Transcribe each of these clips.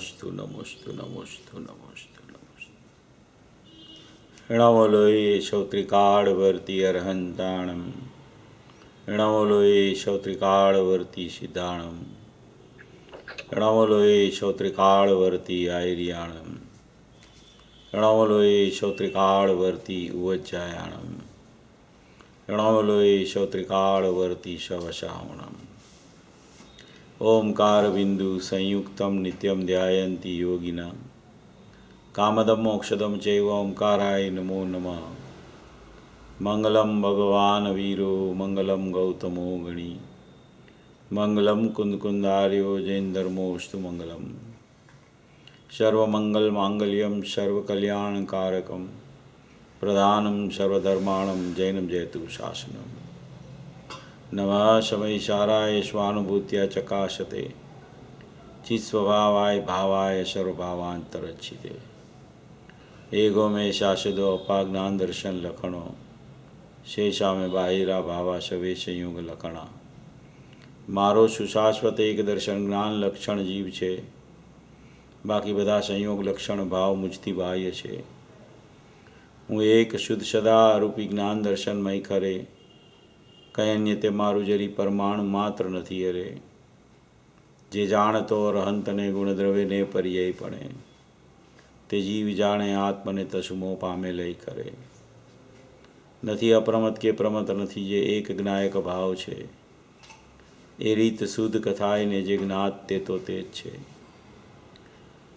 નમોસ્તુ નમોસ્તુ નમોસ્તુ નમોસ્તુ નમોસ્તુ. નમો લોહી શૌત્રિકાળવર્તી અર્હંતાણમ. નમો લોહી શૌત્રિકાળવર્તી સિદ્ધાણમ. નમો લોહી શૌત્રિકાળવર્તી આયર્યાણમ. નમો લોહી શૌત્રિકાળવર્તી ઉવજ્જાયાણમ. નમો લોહી શૌત્રિકાળવર્તી શવશાવણમ. ઓમકાર બિંદુ સંયુક્તમ નિત્યમ ધ્યાયંતી યોગિના. કામદમ મોક્ષદમ ચૈવ ઓમકારાય નમો નમઃ. મંગલમ ભગવાન વીરો મંગલમ ગૌતમો ગણી. મંગલમ કુંદકુંદાર્યો જૈનધર્મોસ્તુ મંગલમ. સર્વમંગલ માંગલ્યમ સર્વકલ્યાણકારકમ. પ્રધાનમ સર્વધર્માણમ જૈનમ જયતુ શાસનમ. નમઃ સમયસારાય સ્વાનુભૂત્યા ચકાશતે. ચિત્સ્વભાવાય ભાવાય સર્વભાવાંતરચ્છિતે. એગો મે શાસદો અપાજ્ઞાન દર્શન લખણો. શેષા મેં બાહિરા ભાવા સવે સંયોગ લખણા. મારો સુશાશ્વત એક દર્શન જ્ઞાન લક્ષણ જીવ છે. બાકી બધા સંયોગ લક્ષણ ભાવ મુજથી બાહ્ય છે. હું એક શુદ્ધ સદા રૂપી જ્ઞાન દર્શનમય ખરે. કંઈ અન્ય તે મારું જરી પરમાણુ માત્ર નથી અરે. જે જાણતો રહંતને ગુણદ્રવ્યને પર્યાયપણે. તે જીવ જાણે આત્મને તસુમો પામે લઈ કરે. નથી અપ્રમત કે પ્રમત નથી જે એક જ્ઞાયક ભાવ છે. એ રીત શુદ્ધ કથાયને જે જ્ઞાત તે તો તે જ છે.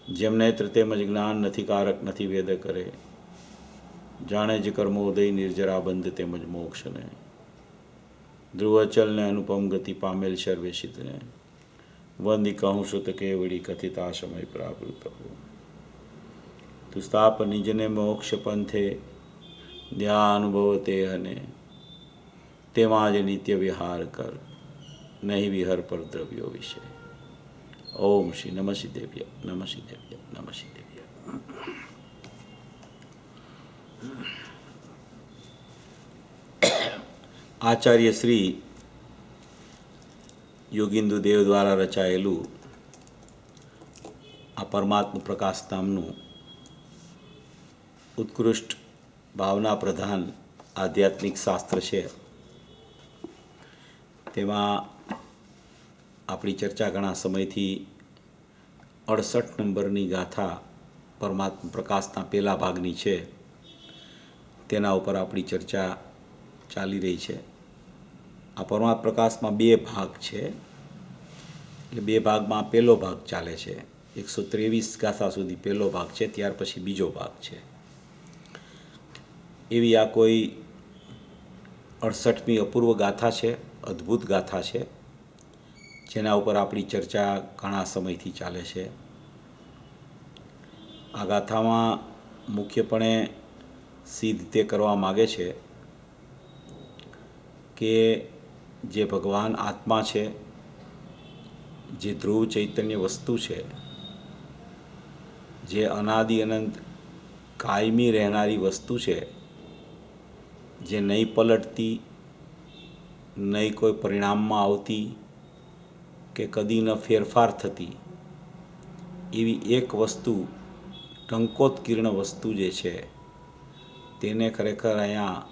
જેમ નેત્ર તેમજ જ્ઞાન નથી કારક નથી વેદ કરે. જાણે જ કર્મોદય નિર્જરા બંધ તેમજ મોક્ષને. ધ્રુવચલને અનુપમ ગતિ પામેલ સર્વેશિતને. વંદી કહું સુત કેવડી કથિતા સમય પ્રાવૃત હો. તું સ્થાપ નિજને મોક્ષ પંથે. ધ્યાનુભવ તે હને. તેમાં જ નિત્ય વિહાર કર. નહીં વિહર પર દ્રવ્યો વિશે. ઓમ શ્રી નમઃ દેવ્ય નમઃ દેવ્ય નમઃ દેવ્ય. આચાર્ય શ્રી યોગિંદુ દેવ દ્વારા રચાયેલું આ પરમાત્મ પ્રકાશ નામનું ઉત્કૃષ્ટ ભાવના પ્રધાન આધ્યાત્મિક શાસ્ત્ર છે. તેમાં આપણી ચર્ચા ઘણા સમયથી 68 નંબરની ગાથા પરમાત્મ પ્રકાશના પહેલા ભાગની છે. તેના ઉપર આપણી ચર્ચા ચાલી રહી છે. આ પરમાત્મ પ્રકાશમાં બે ભાગ છે. એટલે બે ભાગમાં પહેલો ભાગ ચાલે છે. 123 ગાથા સુધી પહેલો ભાગ છે, ત્યાર પછી બીજો ભાગ છે. એવી આ કોઈ 68મી અપૂર્વ ગાથા છે, અદ્ભુત ગાથા છે, જેના ઉપર આપણી ચર્ચા ઘણા સમયથી ચાલે છે. આ ગાથામાં મુખ્યપણે સિદ્ધ તે કરવા માગે છે કે જે ભગવાન આત્મા છે, જે ધ્રુવ ચૈતન્ય વસ્તુ છે, જે અનાદિ અનંત કાયમી રહેનારી વસ્તુ છે, જે નહીં પલટતી, નહીં કોઈ પરિણામમાં આવતી કે કદી ન ફેરફાર થતી, એવી એક વસ્તુ, ટંકોત્કીર્ણ વસ્તુ જે છે, તેને ખરેખર અહીંયા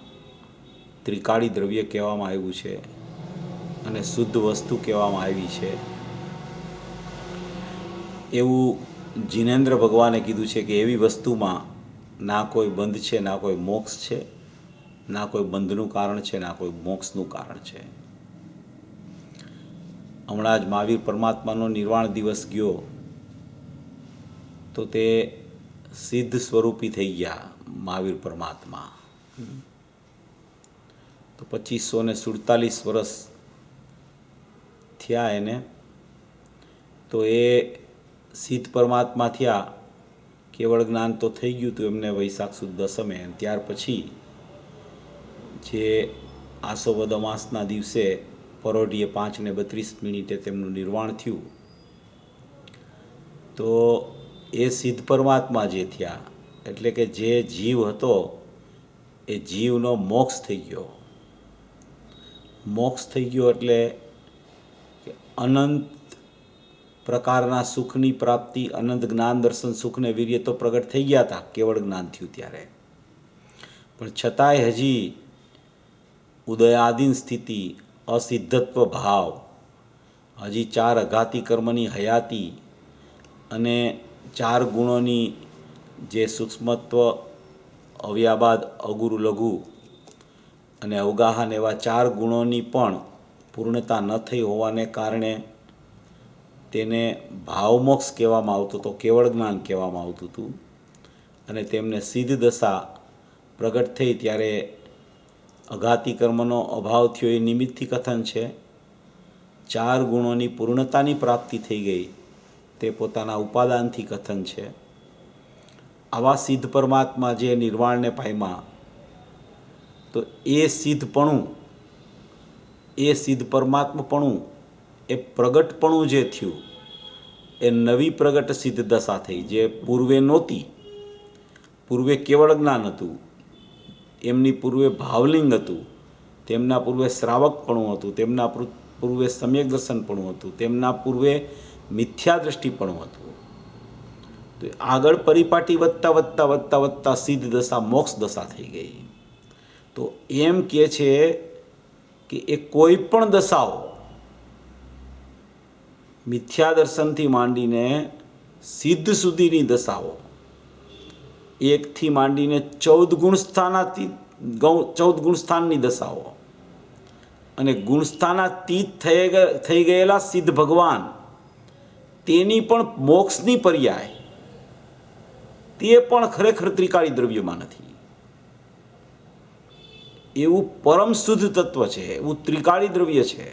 ત્રિકાળી દ્રવ્ય કહેવામાં આવ્યું છે અને શુદ્ધ વસ્તુ કહેવામાં આવી છે. એવું જિનેન્દ્ર ભગવાને કીધું છે કે એવી વસ્તુમાં ના કોઈ બંધ છે, ના કોઈ મોક્ષ છે, ના કોઈ બંધનું કારણ છે, ના કોઈ મોક્ષનું કારણ છે. હમણાં જ મહાવીર પરમાત્માનો નિર્વાણ દિવસ ગયો તો તે સિદ્ધ સ્વરૂપી થઈ ગયા મહાવીર પરમાત્મા. તો 2547 વર્ષ થયા એને. તો એ સિદ્ધ પરમાત્મા થયા. કેવળ જ્ઞાન તો થઈ ગયું હતું એમને વૈશાખ સુદ દસમે. ત્યાર પછી જે આસો વદ અમાસના દિવસે પરોઢીએ 5:32 તેમનું નિર્વાણ થયું. તો એ સિદ્ધ પરમાત્મા જે થયા, એટલે કે જે જીવ હતો એ જીવનો મોક્ષ થઈ ગયો. મોક્ષ થઈ ગયો એટલે કે અનંત પ્રકારના સુખની પ્રાપ્તિ, અનંત જ્ઞાન દર્શન સુખ ને વીર્ય તો પ્રગટ થઈ ગયા હતા કેવળ જ્ઞાન થયું ત્યારે, પણ છતાંય હજી ઉદયાદીન સ્થિતિ, અસિદ્ધત્વ ભાવ, હજી 4 અઘાતી કર્મની હયાતી અને 4 ગુણોની જે સૂક્ષ્મત્વ, અવ્યાબાદ, અગુરુ, લઘુ અને અવગાહન એવા 4 ગુણોની પણ પૂર્ણતા ન થઈ હોવાને કારણે તેને ભાવમોક્ષ કહેવામાં આવતો હતો, કેવળ જ્ઞાન કહેવામાં આવતું હતું. અને તેમને સિદ્ધ દશા પ્રગટ થઈ ત્યારે અઘાતી કર્મનો અભાવ થયો એ નિમિત્તથી કથન છે. 4 ગુણોની પૂર્ણતાની પ્રાપ્તિ થઈ ગઈ તે પોતાના ઉપાદાનથી કથન છે. આવા સિદ્ધ પરમાત્મા જે નિર્વાણને પામ્યા, તો એ સિદ્ધ પરમાત્મપણું, એ પ્રગટપણું જે થયું એ નવી પ્રગટ સિદ્ધ દશા થઈ, જે પૂર્વે નહોતી. પૂર્વે કેવળ જ્ઞાન હતું, એમની પૂર્વે ભાવલિંગ હતું, તેમના પૂર્વે શ્રાવકપણું હતું, તેમના પૂર્વે સમ્યક દર્શનપણું હતું, તેમના પૂર્વે મિથ્યા દ્રષ્ટિપણું હતું. તો આગળ પરિપાટી વધતા વધતા વધતા વધતા સિદ્ધ દશા મોક્ષ દશા થઈ ગઈ. તો એમ કહે છે કે એ કોઈ પણ દશાઓ મિથ્યા દર્શનથી માંડીને સિદ્ધ સુધીની દશાઓ, 1 થી માંડીને 14 ગુણસ્થાનની દશાઓ અને ગુણસ્થાનાતીત થઈ ગયેલા સિદ્ધ ભગવાન, તેની પણ મોક્ષની પર્યાય તે પણ ખરેખર ત્રિકાળી દ્રવ્યમાં નથી. એવું પરમ શુદ્ધ તત્વ છે, એવું ત્રિકાળી દ્રવ્ય છે,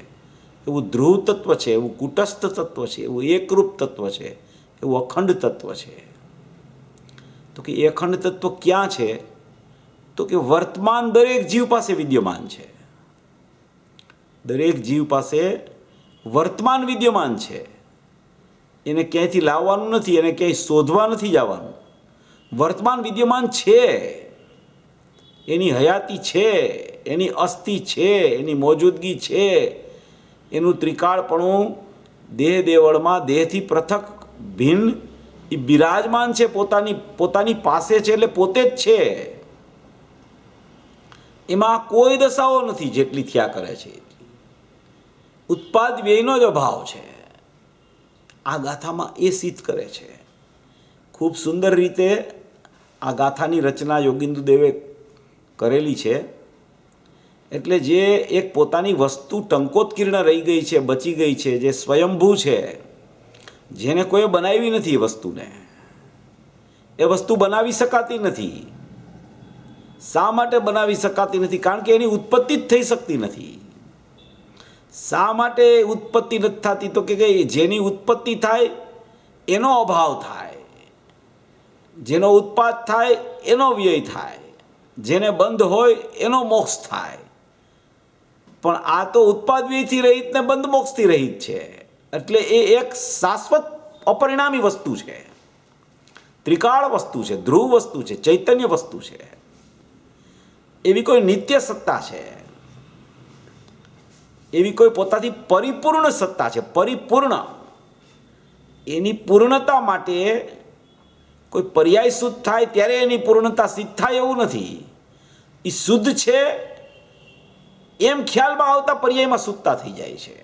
એવું ધ્રુવ તત્વ છે, એવું કુટસ્થ તત્વ છે, એવું એકરૂપ તત્વ છે, એવું અખંડ તત્વ છે. તો કે એ અખંડ તત્વ ક્યાં છે? તો કે વર્તમાન દરેક જીવ પાસે વિદ્યમાન છે. દરેક જીવ પાસે વર્તમાન વિદ્યમાન છે. એને ક્યાંયથી લાવવાનું નથી, એને ક્યાંય શોધવા નથી જવાનું. વર્તમાન વિદ્યમાન છે, એની હયાતી છે, એની અસ્થિ છે, એની મોજૂદગી છે, એનું ત્રિકાળપણું દેહ દેવળમાં દેહથી પૃથક ભિન્ન એ બિરાજમાન છે, પોતાની પાસે છે, એટલે પોતે જ છે. એમાં કોઈ દશાઓ નથી જેટલી થયા કરે છે. ઉત્પાદ વ્યયનો જ અભાવ છે. આ ગાથામાં એ સિદ્ધ કરે છે. ખૂબ સુંદર રીતે આ ગાથાની રચના યોગિંદુ દેવે કરેલી છે. એટલે જે એક પોતાની વસ્તુ ટંકોત્કીર્ણ રહી ગઈ છે, બચી ગઈ છે, જે સ્વયંભૂ છે, જેને કોઈ બનાવી નથી, એ વસ્તુને, એ વસ્તુ બનાવી શકાતી નથી. શા માટે બનાવી શકાતી નથી? કારણ કે એની ઉત્પત્તિ જ થઈ શકતી નથી. શા માટે ઉત્પત્તિ નથી થતી? તો કે જેની ઉત્પત્તિ થાય એનો અભાવ થાય, જેનો ઉત્પાદ થાય એનો વ્યય થાય, જેને બંધ હોય એનો મોક્ષ થાય. પણ આ તો ઉત્પાદ વ્યયથી રહિત ને બંધ મોક્ષથી રહિત છે. એટલે એ એક શાશ્વત અપરિણામી વસ્તુ છે, ત્રિકાળ વસ્તુ છે, ધ્રુવ વસ્તુ છે, ચૈતન્ય વસ્તુ છે. એવી કોઈ નિત્ય સત્તા છે, એવી કોઈ પોતાથી પરિપૂર્ણ સત્તા છે, પરિપૂર્ણ. એની પૂર્ણતા માટે કોઈ પર્યાય શુદ્ધ થાય ત્યારે એની પૂર્ણતા સિદ્ધ થાય એવું નથી. એ શુદ્ધ છે એમ ખ્યાલમાં આવતા પર્યાયમાં શુદ્ધતા થઈ જાય છે.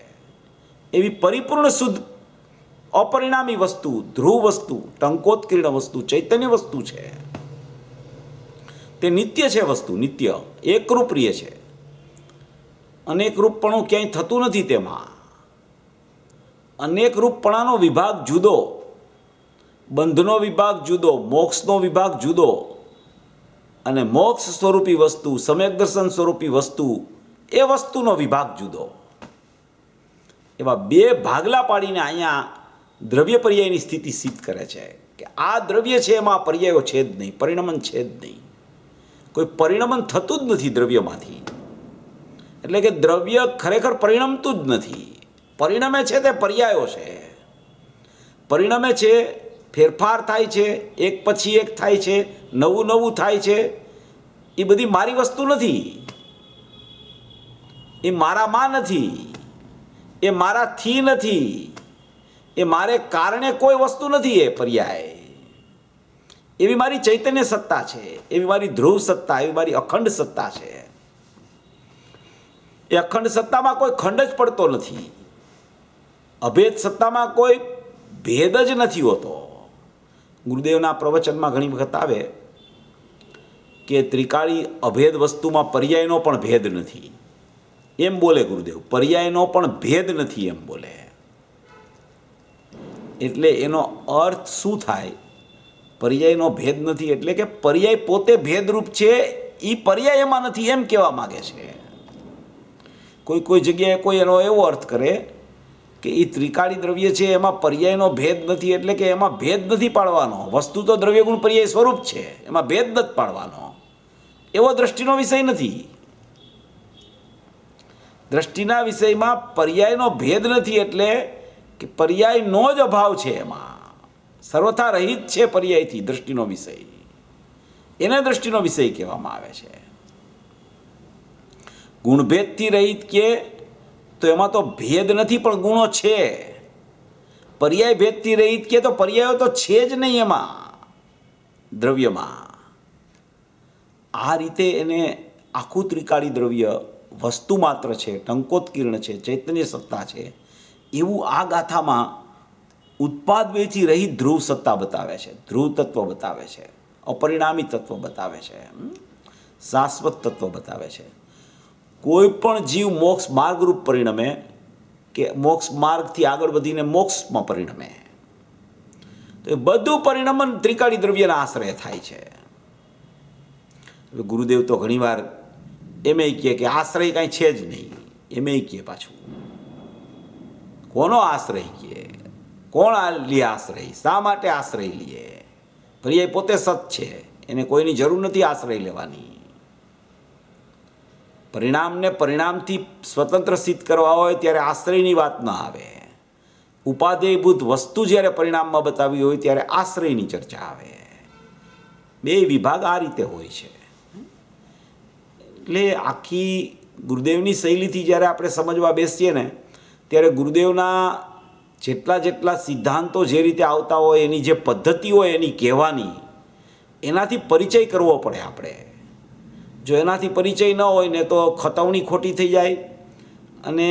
એવી પરિપૂર્ણ શુદ્ધ અપરિણામી વસ્તુ, ધ્રુવ વસ્તુ, ટંકોત્કીર્ણ વસ્તુ, ચૈતન્ય વસ્તુ છે. તે નિત્ય છે વસ્તુ, નિત્ય એકરૂપ રહે છે. અનેક રૂપપણું ક્યાંય થતું નથી. તેમાં અનેક રૂપપણાનો વિભાગ જુદો, બંધનો વિભાગ જુદો, મોક્ષનો વિભાગ જુદો, અને મોક્ષ સ્વરૂપી વસ્તુ, સમ્યક દર્શન સ્વરૂપી વસ્તુ, એ વસ્તુનો વિભાગ જુદો. એવા 2 ભાગલા પાડીને અહીંયા દ્રવ્ય પર્યાયની સ્થિતિ સિદ્ધ કરે છે કે આ દ્રવ્ય છે, એમાં પર્યાયો છે જ નહીં, પરિણમન છે જ નહીં. કોઈ પરિણમન થતું જ નથી દ્રવ્યમાંથી. એટલે કે દ્રવ્ય ખરેખર પરિણમતું જ નથી. પરિણમે છે તે પર્યાયો છે. પરિણમે છે, ફેરફાર થાય છે, એક પછી એક થાય છે, નવું નવું થાય છે. એ બધી મારી વસ્તુ નથી, એ મારામાં નથી, એ મારાથી નથી, એ મારે કારણે કોઈ વસ્તુ નથી. એ પર્યાય એવી મારી ચૈતન્ય સત્તા છે, એવી મારી ધ્રુવ સત્તા, એવી મારી અખંડ સત્તા છે. એ અખંડ સત્તામાં કોઈ ખંડ જ પડતો નથી. અભેદ સત્તામાં કોઈ ભેદ જ નથી હોતો. ગુરુદેવના પ્રવચનમાં ઘણી વખત આવે કે ત્રિકાળી અભેદ વસ્તુમાં પર્યાયનો પણ ભેદ નથી એમ બોલે ગુરુદેવ. પર્યાયનો પણ ભેદ નથી એમ બોલે. એટલે એનો અર્થ શું થાય? પર્યાયનો ભેદ નથી એટલે કે પર્યાય પોતે ભેદરૂપ છે, એ પર્યાય એમાં નથી એમ કહેવા માગે છે. કોઈ જગ્યાએ કોઈ એનો એવો અર્થ કરે કે એ ત્રિકાળી દ્રવ્ય છે એમાં પર્યાયનો ભેદ નથી એટલે કે એમાં ભેદ નથી પાડવાનો. વસ્તુ તો દ્રવ્યગુણ પર્યાય સ્વરૂપ છે, એમાં ભેદ નથી પાડવાનો. એવો દ્રષ્ટિનો વિષય નથી. દ્રષ્ટિના વિષયમાં પર્યાયનો ભેદ નથી એટલે કે પર્યાયનો જ અભાવ છે. એમાં સર્વથા રહિત છે પર્યાયથી દ્રષ્ટિનો વિષય. એને દ્રષ્ટિનો વિષય કહેવામાં આવે છે. ગુણભેદથી રહિત કે તો એમાં તો ભેદ નથી પણ ગુણો છે. પર્યાય ભેદથી રહિત કે તો પર્યાયો તો છે જ નહીં એમાં દ્રવ્યમાં. આ રીતે એને આખું ત્રિકાળી દ્રવ્ય વસ્તુ માત્ર છે, ટંકોત્કીર્ણ છે, ચૈતન્ય સત્તા છે, એવું આ ગાથામાં ઉત્પાદ વેથી રહિત ધ્રુવ સત્તા બતાવે છે. ધ્રુવ તત્વ બતાવે છે, અપરિણામી તત્વ બતાવે છે, શાશ્વત તત્વ બતાવે છે. કોઈ પણ જીવ મોક્ષ માર્ગરૂપ પરિણમે કે મોક્ષ માર્ગથી આગળ વધીને મોક્ષમાં પરિણમે તો એ બધું પરિણમન ત્રિકાળી દ્રવ્યના આશ્રય થાય છે. ગુરુદેવ તો ઘણીવાર એમ કહે કે આશ્રય કાંઈ છે જ નહીં. એમ કહે પાછું કોનો આશ્રય કહે? કોણ લે આશ્રય? શા માટે આશ્રય લે? પર્યાય પોતે સત છે, એને કોઈની જરૂર નથી આશ્રય લેવાની. પરિણામને પરિણામથી સ્વતંત્ર સિદ્ધ કરવા હોય ત્યારે આશ્રયની વાત ન આવે. ઉપાધેયભૂત વસ્તુ જ્યારે પરિણામમાં બતાવી હોય ત્યારે આશ્રયની ચર્ચા આવે. બે વિભાગ આ રીતે હોય છે. એટલે આખી ગુરુદેવની શૈલીથી જ્યારે આપણે સમજવા બેસીએ ને ત્યારે ગુરુદેવના જેટલા સિદ્ધાંતો જે રીતે આવતા હોય, એની જે પદ્ધતિ હોય એની કહેવાની, એનાથી પરિચય કરવો પડે આપણે. જો એનાથી પરિચય ન હોય ને તો ખતવણી ખોટી થઈ જાય અને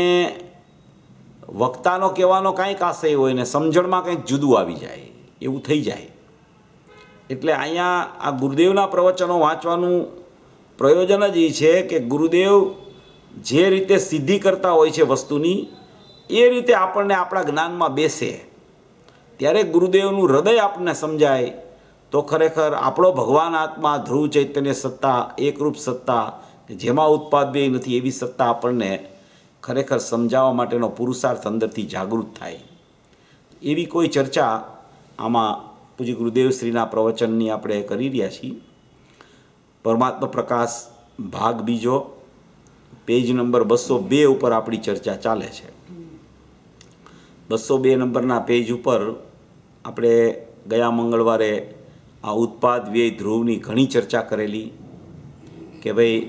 વક્તાનો કહેવાનો કાંઈક આશય હોય ને સમજણમાં કંઈક જુદું આવી જાય, એવું થઈ જાય. એટલે અહીંયા આ ગુરુદેવના પ્રવચનો વાંચવાનું પ્રયોજન જ એ છે કે ગુરુદેવ જે રીતે સિદ્ધિ કરતા હોય છે વસ્તુની, એ રીતે આપણને આપણા જ્ઞાનમાં બેસે ત્યારે ગુરુદેવનું હૃદય આપણને સમજાય તો ખરેખર આપણો ભગવાન આત્મા, ધ્રુવ ચૈતન્ય સત્તા, એકરૂપ સત્તા, જેમાં ઉત્પાદ વ્યય નથી એવી સત્તા આપણને ખરેખર સમજાવવા માટેનો પુરુષાર્થ અંદરથી જાગૃત થાય. એવી કોઈ ચર્ચા આમાં પૂજ્ય ગુરુદેવશ્રીના પ્રવચનની આપણે કરી રહ્યા છીએ. પરમાત્મા પ્રકાશ ભાગ બીજો, પેજ નંબર 202 ઉપર આપણી ચર્ચા ચાલે છે. 202 નંબરના પેજ ઉપર આપણે ગયા મંગળવારે આ ઉત્પાદ વ્યય ધ્રુવની ઘણી ચર્ચા કરેલી કે ભાઈ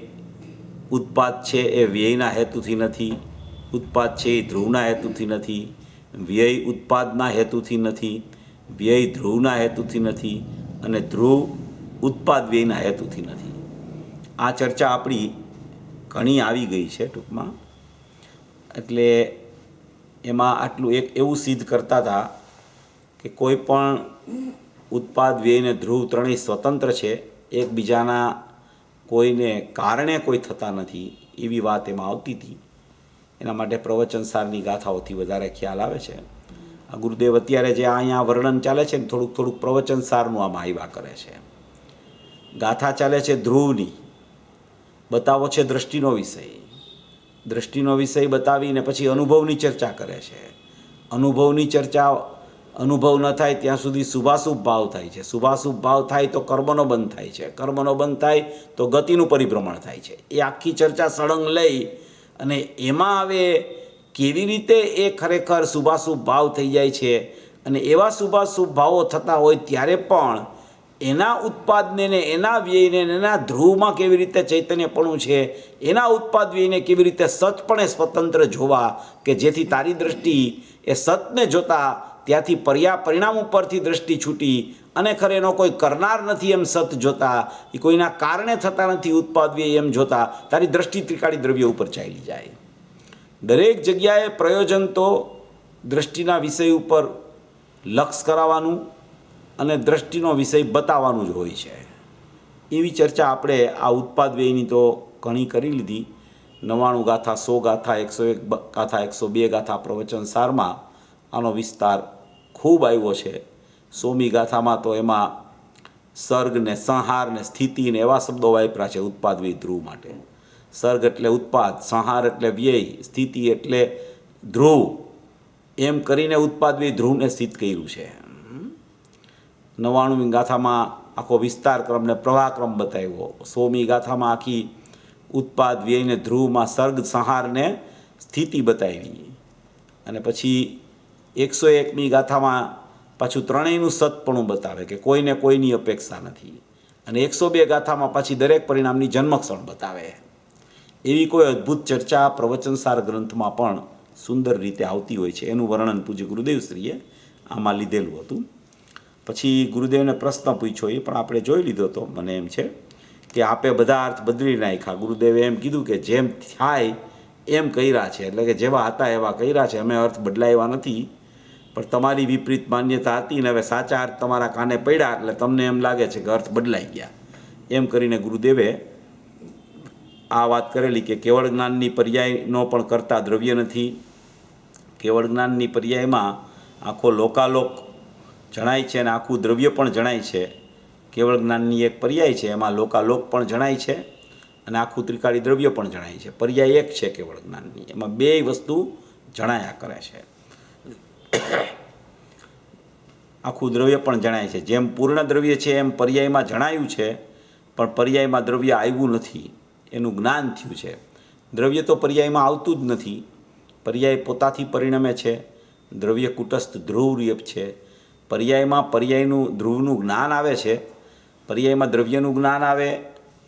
ઉત્પાદ છે એ વ્યયના હેતુથી નથી, ઉત્પાદ છે એ ધ્રુવના હેતુથી નથી, વ્યય ઉત્પાદના હેતુથી નથી, વ્યય ધ્રુવના હેતુથી નથી અને ધ્રુવ ઉત્પાદ વ્યયના હેતુથી નથી. આ ચર્ચા આપણી ઘણી આવી ગઈ છે ટૂંકમાં. એટલે એમાં આટલું એક એવું સિદ્ધ કરતા હતા કે કોઈ પણ ઉત્પાદ વ્યય અને ધ્રુવ ત્રણેય સ્વતંત્ર છે, એકબીજાના કોઈને કારણે કોઈ થતા નથી, એવી વાત એમાં આવતી હતી. એના માટે પ્રવચનસારની ગાથાઓથી વધારે ખ્યાલ આવે છે. આ ગુરુદેવ અત્યારે જે અહીંયા વર્ણન ચાલે છે ને થોડુંક પ્રવચનસારનું આમાં આવ્યા કરે છે. ગાથા ચાલે છે ધ્રુવની, બતાવો છે દ્રષ્ટિનો વિષય. દ્રષ્ટિનો વિષય બતાવીને પછી અનુભવની ચર્ચા કરે છે. અનુભવની ચર્ચા અનુભવ ન થાય ત્યાં સુધી શુભાશુભ ભાવ થાય છે. શુભાશુભ ભાવ થાય તો કર્મનો બંધ થાય છે. કર્મનો બંધ થાય તો ગતિનું પરિભ્રમણ થાય છે. એ આખી ચર્ચા સળંગ લઈ અને એમાં હવે કેવી રીતે એ ખરેખર શુભાશુભ ભાવ થઈ જાય છે અને એવા શુભાશુભ ભાવો થતા હોય ત્યારે પણ એના ઉત્પાદને ને એના વ્યયને એના ધ્રુવમાં કેવી રીતે ચૈતન્યપણું છે, એના ઉત્પાદ વ્યયને કેવી રીતે સતપણે સ્વતંત્ર જોવા કે જેથી તારી દ્રષ્ટિ એ સતને જોતા ત્યાંથી પરિણામ ઉપરથી દ્રષ્ટિ છૂટી અને ખરે એનો કોઈ કરનાર નથી એમ સત જોતા, એ કોઈના કારણે થતા નથી ઉત્પાદવી એમ જોતા તારી દ્રષ્ટિ ત્રિકાળી દ્રવ્ય ઉપર ચાલી જાય. દરેક જગ્યાએ પ્રયોજન તો દ્રષ્ટિના વિષય ઉપર લક્ષ કરાવવાનું અને દ્રષ્ટિનો વિષય બતાવવાનું જ હોય છે. એવી ચર્ચા આપણે આ ઉત્પાદ વ્યયની તો ઘણી કરી લીધી. 99 ગાથા, 100 ગાથા, 101 ગાથા, 102 ગાથા પ્રવચન સારમાં આનો વિસ્તાર ખૂબ આવ્યો છે. 100મી ગાથામાં તો એમાં સર્ગ ને સંહાર ને સ્થિતિ ને એવા શબ્દો વાપર્યા છે ઉત્પાદ વ્યય ધ્રુવ માટે. સર્ગ એટલે ઉત્પાદ, સંહાર એટલે વ્યય, સ્થિતિ એટલે ધ્રુવ, એમ કરીને ઉત્પાદ વ્યય ધ્રુવને સ્થિત કર્યું છે. 99મી ગાથામાં આખો વિસ્તાર ક્રમ ને પ્રવાહક્રમ બતાવ્યો. 100મી ગાથામાં આખી ઉત્પાદ વ્યયને ધ્રુવમાં સર્ગ સંહારને સ્થિતિ બતાવી. અને પછી 101મી ગાથામાં પાછું ત્રણેયનું સતપણું બતાવે કે કોઈને કોઈની અપેક્ષા નથી. અને 102 ગાથામાં પાછી દરેક પરિણામની જન્મક્ષણ બતાવે. એવી કોઈ અદ્ભુત ચર્ચા પ્રવચનસાર ગ્રંથમાં પણ સુંદર રીતે આવતી હોય છે. એનું વર્ણન પૂજ્ય ગુરુદેવશ્રીએ આમાં લીધેલું હતું. પછી ગુરુદેવને પ્રશ્ન પૂછ્યો, એ પણ આપણે જોઈ લીધો હતો. મને એમ છે કે આપે બધા અર્થ બદલી નાખ્યા. ગુરુદેવે એમ કીધું કે જેમ થાય એમ કર્યા છે, એટલે કે જેવા હતા એવા કર્યા છે, અમે અર્થ બદલાવ્યા નથી. પણ તમારી વિપરીત માન્યતા હતી ને હવે સાચા અર્થ તમારા કાને પડ્યા એટલે તમને એમ લાગે છે કે અર્થ બદલાઈ ગયા. એમ કરીને ગુરુદેવે આ વાત કરેલી કે કેવળ જ્ઞાનની પર્યાયનો પણ કરતા દ્રવ્ય નથી. કેવળ જ્ઞાનની પર્યાયમાં આખો લોકાલોક જણાય છે અને આખું દ્રવ્ય પણ જણાય છે. કેવળ જ્ઞાનની એક પર્યાય છે, એમાં લોકાલોક પણ જણાય છે અને આખું ત્રિકાળી દ્રવ્ય પણ જણાય છે. પર્યાય એક છે કેવળ જ્ઞાનની, એમાં બે વસ્તુ જણાયા કરે છે. આખું દ્રવ્ય પણ જણાય છે. જેમ પૂર્ણ દ્રવ્ય છે એમ પર્યાયમાં જણાયું છે, પણ પર્યાયમાં દ્રવ્ય આવ્યું નથી, એનું જ્ઞાન થયું છે. દ્રવ્ય તો પર્યાયમાં આવતું જ નથી. પર્યાય પોતાથી પરિણમે છે. દ્રવ્ય કુટસ્થ ધ્રુવરૂપ છે. પર્યાયમાં પર્યાયનું ધ્રુવનું જ્ઞાન આવે છે. પર્યાયમાં દ્રવ્યનું જ્ઞાન આવે,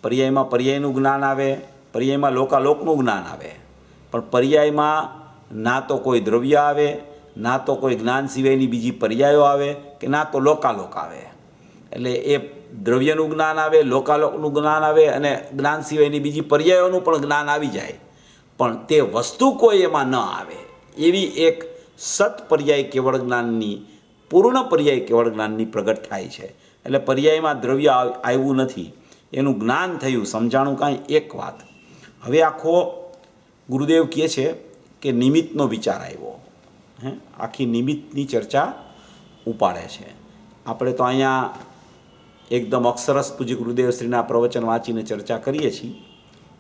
પર્યાયમાં પર્યાયનું જ્ઞાન આવે, પર્યાયમાં લોકાલોકનું જ્ઞાન આવે. પણ પર્યાયમાં ના તો કોઈ દ્રવ્ય આવે, ના તો કોઈ જ્ઞાન સિવાયની બીજી પર્યાયો આવે, કે ના તો લોકાલોક આવે. એટલે એ દ્રવ્યનું જ્ઞાન આવે, લોકાલોકનું જ્ઞાન આવે અને જ્ઞાન સિવાયની બીજી પર્યાયોનું પણ જ્ઞાન આવી જાય, પણ તે વસ્તુ કોઈ એમાં ન આવે. એવી એક સત પર્યાય કેવળ જ્ઞાનની, પૂર્ણ પર્યાય કેવળ જ્ઞાનની પ્રગટ થાય છે. એટલે પર્યાયમાં દ્રવ્ય આવ્યું નથી, એનું જ્ઞાન થયું, સમજાણું કાંઈ એક વાત. હવે આખો ગુરુદેવ કહે છે કે નિમિત્તનો વિચાર આવ્યો. આખી નિમિત્તની ચર્ચા ઉપાડે છે. આપણે તો અહીંયા એકદમ અક્ષરસ પૂજ્ય ગુરુદેવશ્રીના પ્રવચન વાંચીને ચર્ચા કરીએ છીએ.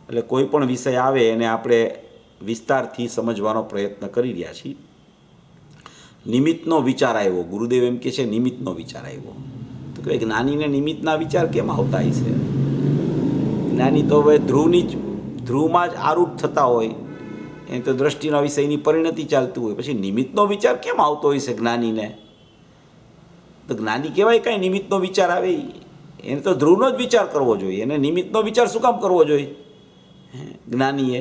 એટલે કોઈ પણ વિષય આવે એને આપણે વિસ્તારથી સમજવાનો પ્રયત્ન કરી રહ્યા છીએ. નિમિત્તનો વિચાર આવ્યો. ગુરુદેવ એમ કહે છે નિમિત્તનો વિચાર આવ્યો. તો કે જ્ઞાનીને નિમિત્તના વિચાર કેમ આવતા હશે? જ્ઞાની તો હવે ધ્રુવમાં જ આરૂઢ થતા હોય, એ તો દ્રષ્ટિના વિષયની પરિણતિ ચાલતું હોય, પછી નિમિત્તનો વિચાર કેમ આવતો હોય છે જ્ઞાનીને? તો જ્ઞાની કહેવાય કાંઈ નિમિત્તનો વિચાર આવે? એને તો ધ્રુવનો જ વિચાર કરવો જોઈએ. એને નિમિત્તનો વિચાર શું કામ કરવો જોઈએ? જ્ઞાનીએ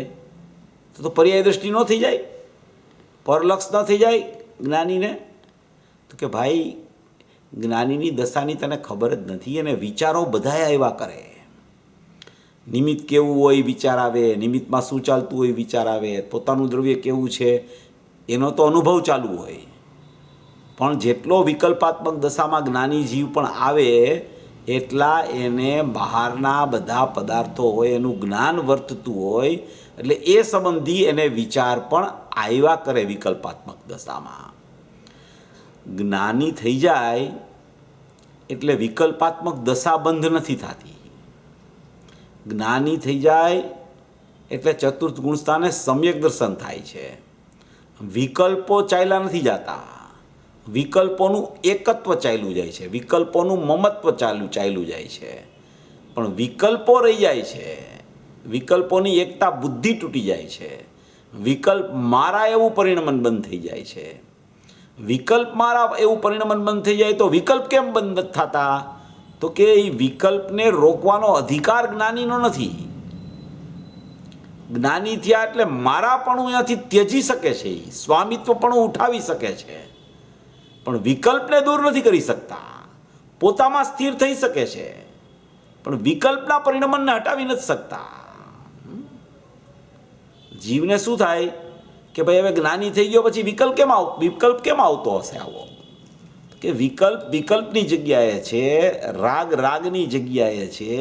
તો પર્યાય દ્રષ્ટિ ન થઈ જાય, પરલક્ષ ન થઈ જાય જ્ઞાનીને? તો કે ભાઈ જ્ઞાનીની દશાની તને ખબર જ નથી, અને વિચારો બધાએ આવ્યા કરે. નિમિત્ત કેવું હોય વિચાર આવે, નિમિત્તમાં શું ચાલતું હોય વિચાર આવે, પોતાનું દ્રવ્ય કેવું છે એનો તો અનુભવ ચાલુ હોય. પણ જેટલો વિકલ્પાત્મક દશામાં જ્ઞાની જીવ પણ આવે એટલા એને બહારના બધા પદાર્થો હોય એનું જ્ઞાન વર્તતું હોય, એટલે એ સંબંધી એને વિચાર પણ આવ્યા કરે. વિકલ્પાત્મક દશામાં જ્ઞાની થઈ જાય એટલે વિકલ્પાત્મક દશા બંધ નથી થતી. જ્ઞાની થઈ જાય એટલે ચતુર્થ ગુણસ્થાને સમ્યક દર્શન થાય છે. વિકલ્પો ચાલ્યા નથી જતા, વિકલ્પોનું એકત્વ ચાલ્યું જાય છે, વિકલ્પોનું મમત્વ ચાલ્યું જાય છે. પણ વિકલ્પો રહી જાય છે, વિકલ્પોની એકતા બુદ્ધિ તૂટી જાય છે. વિકલ્પ મારા એવું પરિણમન બંધ થઈ જાય છે. વિકલ્પ મારા એવું પરિણમન બંધ થઈ જાય તો વિકલ્પ કેમ બંધ નથી થતા? તો કે એ વિકલ્પને રોકવાનો અધિકાર જ્ઞાનીનો નથી. જ્ઞાની થયા એટલે મારા પણ અહીંયાથી ત્યજી શકે છે, સ્વામિત્વ પણ ઉઠાવી શકે છે. પણ વિકલ્પને દૂર નથી કરી શકતા. પોતામાં સ્થિર થઈ શકે છે પણ વિકલ્પના પરિણમનને હટાવી નથી શકતા. જીવને શું થાય કે ભાઈ હવે જ્ઞાની થઈ ગયો પછી વિકલ્પ કેમ આવતો હશે? આવો કે વિકલ્પની જગ્યાએ છે, રાગની જગ્યાએ છે,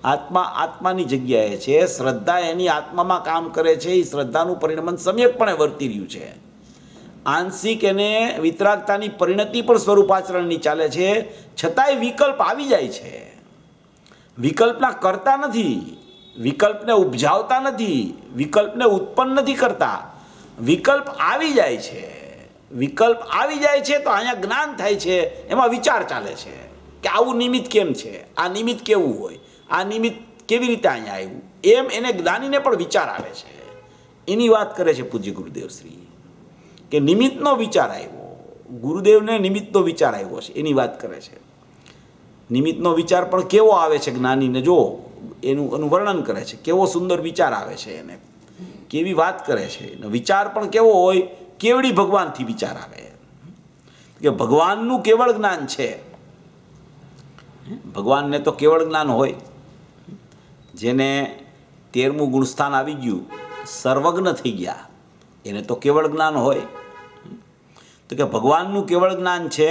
આત્માની જગ્યાએ છે, શ્રદ્ધા એની આત્મામાં કામ કરે છે. એ શ્રદ્ધાનું પરિણમન સમ્યકપણે વર્તી રહ્યું છે. આંશિક એને વિતરાગતાની પરિણતિ પણ સ્વરૂપાચરણની ચાલે છે, છતાંય વિકલ્પ આવી જાય છે. વિકલ્પના કરતા નથી, વિકલ્પને ઉપજાવતા નથી, વિકલ્પને ઉત્પન્ન નથી કરતા. વિકલ્પ આવી જાય છે. વિકલ્પ આવી જાય છે તો અહીંયા જ્ઞાન થાય છે, એમાં વિચાર ચાલે છે કે આવું નિમિત્ત કેમ છે, આ નિમિત્ત કેવું હોય, આ નિમિત્ત કેવી રીતે અહીંયા આવ્યું, એમ એને જ્ઞાનીને પણ વિચાર આવે છે. એની વાત કરે છે પૂજ્ય ગુરુદેવ શ્રી કે નિમિત્તનો વિચાર આવ્યો. ગુરુદેવને નિમિત્તનો વિચાર આવ્યો છે એની વાત કરે છે. નિમિત્તનો વિચાર પણ કેવો આવે છે જ્ઞાનીને, જો એનું વર્ણન કરે છે. કેવો સુંદર વિચાર આવે છે એને, કેવી વાત કરે છે. વિચાર પણ કેવો હોય, કેવડી ભગવાનથી વિચાર આવે કે ભગવાનનું કેવળ જ્ઞાન છે. ભગવાનને તો કેવળ જ્ઞાન હોય. જેને 13મું ગુણસ્થાન આવી ગયું, સર્વજ્ઞ થઈ ગયા, એને તો કેવળ જ્ઞાન હોય. તો કે ભગવાનનું કેવળ જ્ઞાન છે.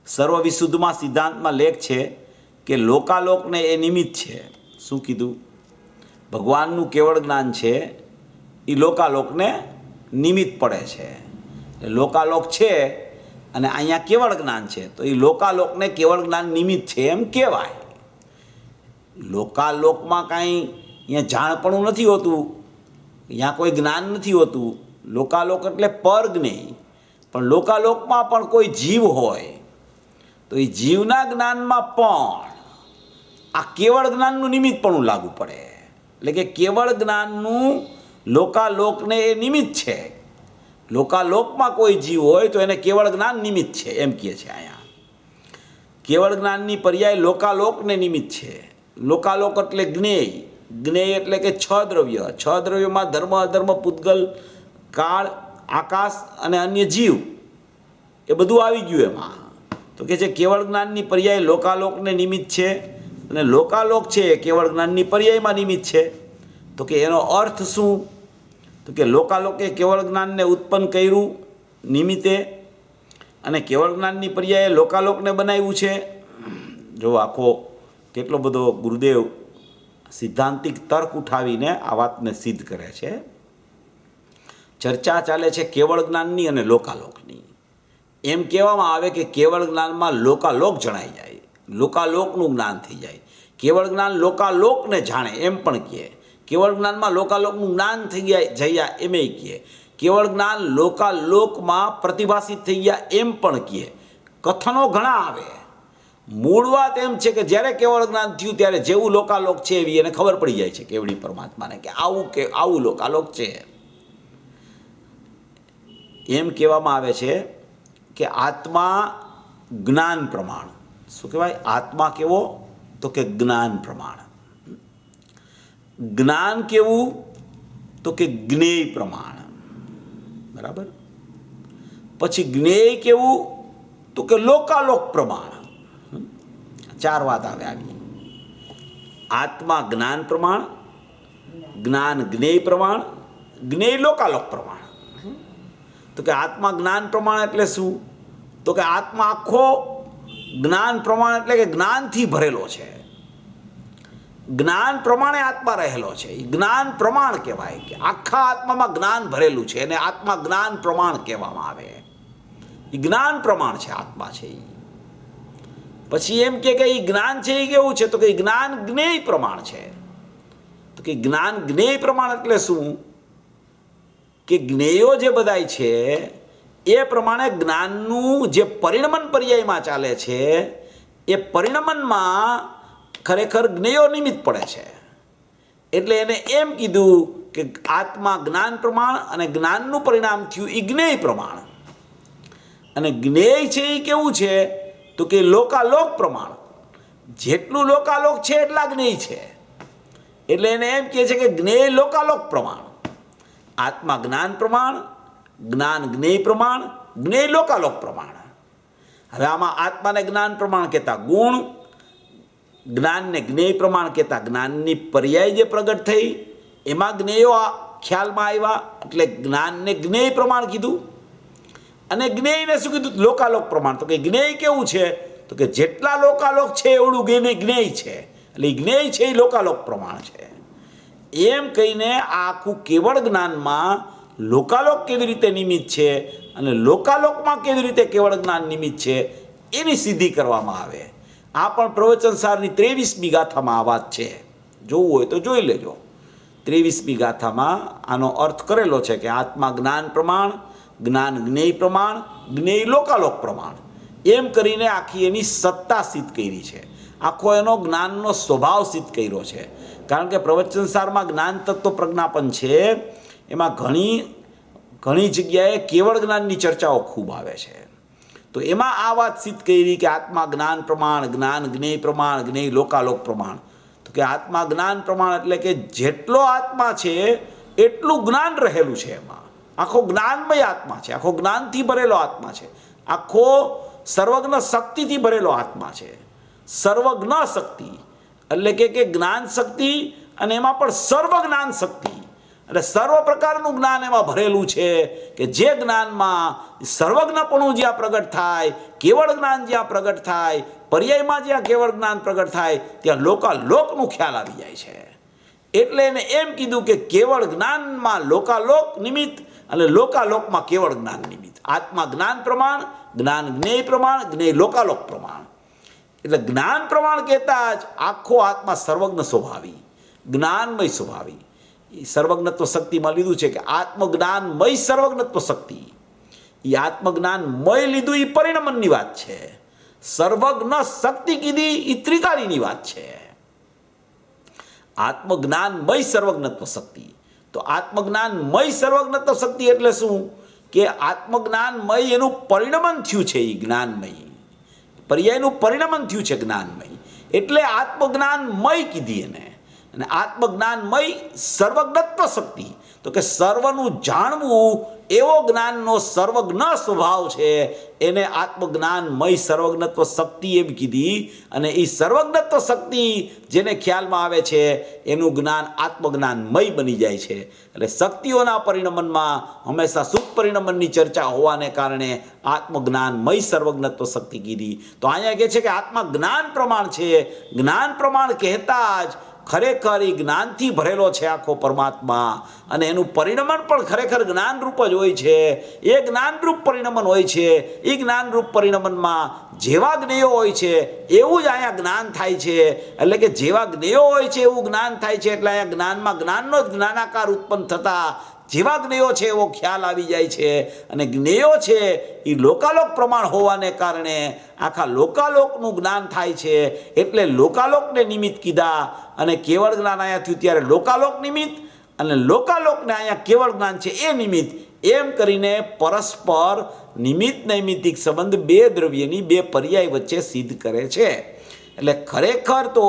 સર્વ વિશુદ્ધમાં સિદ્ધાંતમાં લેખ છે કે લોકાલોકને એ નિમિત્ત છે. શું કીધું? ભગવાનનું કેવળ જ્ઞાન છે એ લોકાલોકને નિમિત્ત પડે છે. લોકાલોક છે અને અહીંયા કેવળ જ્ઞાન છે તો એ લોકાલોકને કેવળ જ્ઞાન નિમિત્ત છે એમ કહેવાય. લોકાલોકમાં કાંઈ અહીંયા જાણપણું નથી હોતું, અહીંયા કોઈ જ્ઞાન નથી હોતું. લોકાલોક એટલે પરજ્ઞેય. પણ લોકાલોકમાં પણ કોઈ જીવ હોય તો એ જીવના જ્ઞાનમાં પણ આ કેવળ જ્ઞાનનું નિમિત્ત પણ લાગુ પડે. એટલે કે કેવળ જ્ઞાનનું લોકાલોકને એ નિમિત્ત છે. લોકાલોકમાં કોઈ જીવ હોય તો એને કેવળ જ્ઞાન નિમિત્ત છે એમ કહે છે અહીંયા. કેવળ જ્ઞાનની પર્યાય લોકાલોકને નિમિત્ત છે. લોકાલોક એટલે જ્ઞેય. જ્ઞેય એટલે કે 6 દ્રવ્ય. 6 દ્રવ્યોમાં ધર્મ, અધર્મ, પૂતગલ, કાળ, આકાશ અને અન્ય જીવ એ બધું આવી ગયું એમાં. તો કે છે કેવળ જ્ઞાનની પર્યાય લોકાલોકને નિમિત્ત છે અને લોકાલોક છે એ કેવળ જ્ઞાનની પર્યાયમાં નિમિત્ત છે. તો કે એનો અર્થ શું? તો કે લોકાલોકે કેવળ જ્ઞાનને ઉત્પન્ન કર્યું નિમિત્તે અને કેવળ જ્ઞાનની પર્યાયે લોકાલોકને બનાવ્યું છે. જો આખો કેટલો બધો ગુરુદેવ સિદ્ધાંતિક તર્ક ઉઠાવીને આ વાતને સિદ્ધ કરે છે. ચર્ચા ચાલે છે કેવળ જ્ઞાનની અને લોકાલોકની. એમ કહેવામાં આવે કે કેવળ જ્ઞાનમાં લોકાલોક જણાઈ જાય, લોકાલોકનું જ્ઞાન થઈ જાય. કેવળ જ્ઞાન લોકાલોકને જાણે એમ પણ કહે. કેવળ જ્ઞાનમાં લોકાલોકનું જ્ઞાન થઈ ગયા એમ કહે. કેવળ જ્ઞાન લોકાલોકમાં પ્રતિભાસિત થઈ ગયા એમ પણ કહે. કથનો ઘણા આવે. મૂળ વાત એમ છે કે જ્યારે કેવળ જ્ઞાન થયું ત્યારે જેવું લોકાલોક છે એવી એને ખબર પડી જાય છે કેવડી પરમાત્માને કે આવું લોકાલોક છે. એમ કહેવામાં આવે છે કે આત્મા જ્ઞાન પ્રમાણ. શું કહેવાય? આત્મા કેવો? તો કે જ્ઞાન પ્રમાણ. જ્ઞાન કેવું? તો કે જ્ઞેય પ્રમાણ. બરાબર. પછી જ્ઞેય કેવું? તો કે લોકાલોક પ્રમાણ. 4 વાત આવે આવી. આત્મા જ્ઞાન પ્રમાણ, જ્ઞાન જ્ઞેય પ્રમાણ, જ્ઞેય લોકાલોક પ્રમાણ. તો કે આત્મા જ્ઞાન પ્રમાણ એટલે શું? તો કે આત્મા આખો જ્ઞાન પ્રમાણ એટલે કે જ્ઞાનથી ભરેલો છે. જ્ઞાન પ્રમાણે આત્મા રહેલો છે. એ જ્ઞાન પ્રમાણ કહેવાય કે આખા આત્મામાં જ્ઞાન ભરેલું છે અને આત્મા જ્ઞાન પ્રમાણ કહેવામાં આવે. એ જ્ઞાન પ્રમાણ છે આત્મા છે. પછી એમ કે એ જ્ઞાન છે એ કેવું છે? તો કે જ્ઞાન જ્ઞેય પ્રમાણ છે. તો કે જ્ઞાન જ્ઞેય પ્રમાણ એટલે શું? કે જ્ઞેયો જે બધાય છે એ પ્રમાણે જ્ઞાનનું જે પરિણમન પર્યાયમાં ચાલે છે એ પરિણમનમાં ખરેખર જ્ઞેયો નિમિત્ત પડે છે. એટલે એને એમ કીધું કે આત્મા જ્ઞાન પ્રમાણ અને જ્ઞાનનું પરિણામ થયું એ જ્ઞેય પ્રમાણ. અને જ્ઞેય છે એ કેવું છે? તો કે લોકાલોક પ્રમાણ. જેટલું લોકાલોક છે એટલા જ્ઞેય છે. એટલે એને એમ કહે છે કે જ્ઞેય લોકાલોક પ્રમાણ. આત્મા જ્ઞાન પ્રમાણ, જ્ઞાન જ્ઞેય પ્રમાણ, જ્ઞેય લોકાલોક પ્રમાણ. હવે આમાં આત્માને જ્ઞાન પ્રમાણ કહેતા, ગુણ જ્ઞાનને જ્ઞેય પ્રમાણ કહેતા. જ્ઞાનની પર્યાય જે પ્રગટ થઈ એમાં જ્ઞેયો ખ્યાલમાં આવ્યા એટલે જ્ઞાનને જ્ઞેય પ્રમાણ કીધું. અને જ્ઞેયને શું કીધું? લોકાલોક પ્રમાણ. તો કે જ્ઞેય કેવું છે? તો કે જેટલા લોકાલોક છે એવડું જ્ઞેય છે, એટલે જ્ઞેય છે એ લોકાલોક પ્રમાણ છે. એમ કહીને આખું કેવળ જ્ઞાનમાં લોકાલોક કેવી રીતે નિમિત્ત છે અને લોકાલોકમાં કેવી રીતે કેવળ જ્ઞાન નિમિત્ત છે એની સિદ્ધિ કરવામાં આવે. આ પણ પ્રવચનસારની 23મી ગાથામાં આ વાત છે. જોવું હોય તો જોઈ લેજો. 23મી ગાથામાં આનો અર્થ કરેલો છે કે આત્મા જ્ઞાન પ્રમાણ, જ્ઞાન જ્ઞેય પ્રમાણ, જ્ઞેય લોકાલોક પ્રમાણ, એમ કરીને આખી એની સત્તા સિદ્ધ કરી છે. આખો એનો જ્ઞાનનો સ્વભાવ સિદ્ધ કર્યો છે. કારણ કે પ્રવચનસારમાં જ્ઞાન તત્વ પ્રજ્ઞાપન છે, એમાં ઘણી જગ્યાએ કેવળ જ્ઞાનની ચર્ચાઓ ખૂબ આવે છે. તો એમાં આ વાત સિદ્ધ કરી કે આત્મા જ્ઞાન પ્રમાણ, જ્ઞાન જ્ઞેય પ્રમાણ, જ્ઞેય લોકાલોક પ્રમાણ. તો કે આત્મા જ્ઞાન પ્રમાણ એટલે કે જેટલો આત્મા છે એટલું જ્ઞાન રહેલું છે એમાં. આખો જ્ઞાનમય આત્મા છે, આખો જ્ઞાનથી ભરેલો આત્મા છે, આખો સર્વજ્ઞ શક્તિથી ભરેલો આત્મા છે. સર્વજ્ઞ શક્તિ એટલે કે જ્ઞાન શક્તિ અને એમાં પણ સર્વજ્ઞાન શક્તિ, એટલે સર્વ પ્રકારનું જ્ઞાન એમાં ભરેલું છે કે જે જ્ઞાનમાં સર્વજ્ઞપણું જ્યાં પ્રગટ થાય, કેવળ જ્ઞાન જ્યાં પ્રગટ થાય, પર્યાયમાં જ્યાં કેવળ જ્ઞાન પ્રગટ થાય ત્યાં લોકાલોકનું ખ્યાલ આવી જાય છે. એટલે એને એમ કીધું કે કેવળ જ્ઞાનમાં લોકાલોક નિમિત્ત અને લોકાલોકમાં કેવળ જ્ઞાન નિમિત્ત. આત્મા જ્ઞાન પ્રમાણ, જ્ઞાન જ્ઞેય પ્રમાણ, જ્ઞેય લોકાલોક પ્રમાણ. એટલે જ્ઞાન પ્રમાણ કહેતા જ આખો આત્મા સર્વજ્ઞ સ્વભાવી, જ્ઞાનમય સ્વભાવી. સર્વજ્ઞત્વ શક્તિમાં લીધું છે કે આત્મજ્ઞાનમય સર્વજ્ઞત્વ શક્તિ. એ આત્મજ્ઞાનમય લીધું એ પરિણમનની વાત છે. સર્વજ્ઞ શક્તિ કીધી એ ત્રિકાળીની વાત છે. આત્મજ્ઞાનમય સર્વજ્ઞત્વ શક્તિ. તો આત્મજ્ઞાનમય સર્વજ્ઞત્વ શક્તિ એટલે શું? કે આત્મજ્ઞાનમય એનું પરિણમન થયું છે. એ જ્ઞાનમય પર્યાયનું પરિણમન થયું છે જ્ઞાનમય, એટલે આત્મજ્ઞાનમય કીધી એને. અને આત્મજ્ઞાનમય સર્વજ્ઞત્વ શક્તિ, તો કે સર્વનું જાણવું એવો જ્ઞાનનો સર્વજ્ઞ સ્વભાવ છે, એને આત્મજ્ઞાનમય સર્વજ્ઞત્વ શક્તિ એમ કીધી. અને એ સર્વજ્ઞત્વ શક્તિ જેને ખ્યાલમાં આવે છે એનું જ્ઞાન આત્મજ્ઞાનમય બની જાય છે. એટલે શક્તિઓના પરિણમનમાં હંમેશા સુખ પરિણમનની ચર્ચા હોવાને કારણે આત્મજ્ઞાનમય સર્વજ્ઞત્વ શક્તિ કીધી. તો અહીંયા કહે છે કે આત્મા જ્ઞાન પ્રમાણ છે. જ્ઞાન પ્રમાણ કહેતા જ ખરેખર એ જ્ઞાનથી ભરેલો છે આખો પરમાત્મા, અને એનું પરિણમન પણ ખરેખર જ્ઞાનરૂપ જ હોય છે. એ જ્ઞાનરૂપ પરિણમન હોય છે. એ જ્ઞાનરૂપ પરિણમનમાં જેવા જ્ઞેયો હોય છે એવું જ અહીંયા જ્ઞાન થાય છે. એટલે કે જેવા જ્ઞેયો હોય છે એવું જ્ઞાન થાય છે. એટલે અહીંયા જ્ઞાનમાં જ્ઞાનનો જ જ્ઞાનાકાર ઉત્પન્ન થતા જેવા જ્ઞેયો છે એવો ખ્યાલ આવી જાય છે. અને જ્ઞેયો છે એ લોકાલોક પ્રમાણ હોવાને કારણે આખા લોકાલોકનું જ્ઞાન થાય છે. એટલે લોકાલોકને નિમિત્ત કીધા. અને કેવળ જ્ઞાન અહીંયા થયું ત્યારે લોકાલોક નિમિત્ત, અને લોકાલોકને અહીંયા કેવળ જ્ઞાન છે એ નિમિત્ત. એમ કરીને પરસ્પર નિમિત્ત નૈમિત્તિક સંબંધ બે દ્રવ્યની બે પર્યાય વચ્ચે સિદ્ધ કરે છે. એટલે ખરેખર તો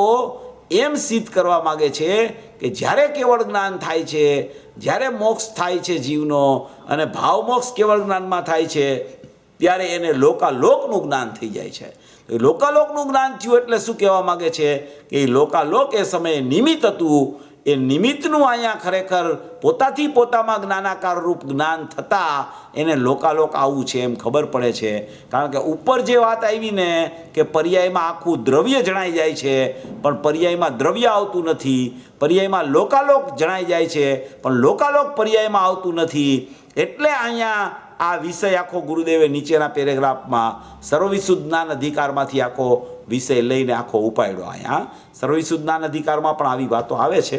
એમ સિદ્ધ કરવા માગે છે કે જ્યારે કેવળ જ્ઞાન થાય છે, જ્યારે મોક્ષ થાય છે જીવનો, અને ભાવ મોક્ષ કેવળ જ્ઞાનમાં થાય છે, ત્યારે એને લોકાલોકનું જ્ઞાન થઈ જાય છે. લોકાલોકનું જ્ઞાન થયું એટલે શું કહેવા માગે છે કે એ લોકાલોક એ સમયે નિમિત્ત હતું. એ નિમિત્તનું અહીંયા ખરેખર પોતાથી પોતામાં જ્ઞાનાકાર રૂપ જ્ઞાન થતાં એને લોકાલોક આવું છે એમ ખબર પડે છે. કારણ કે ઉપર જે વાત આવી ને કે પર્યાયમાં આખું દ્રવ્ય જણાઈ જાય છે, પણ પર્યાયમાં દ્રવ્ય આવતું નથી. પર્યાયમાં લોકાલોક જણાઈ જાય છે, પણ લોકાલોક પર્યાયમાં આવતું નથી. એટલે અહીંયા આ વિષય આખો ગુરુદેવે નીચેના પેરેગ્રાફમાં સર્વવિશુદ્ધ જ્ઞાન અધિકારમાંથી આખો વિષય લઈને આખો ઉપાડ્યો. અહીંયા સર્વવિશુદ્ધ જ્ઞાન અધિકારમાં પણ આવી વાતો આવે છે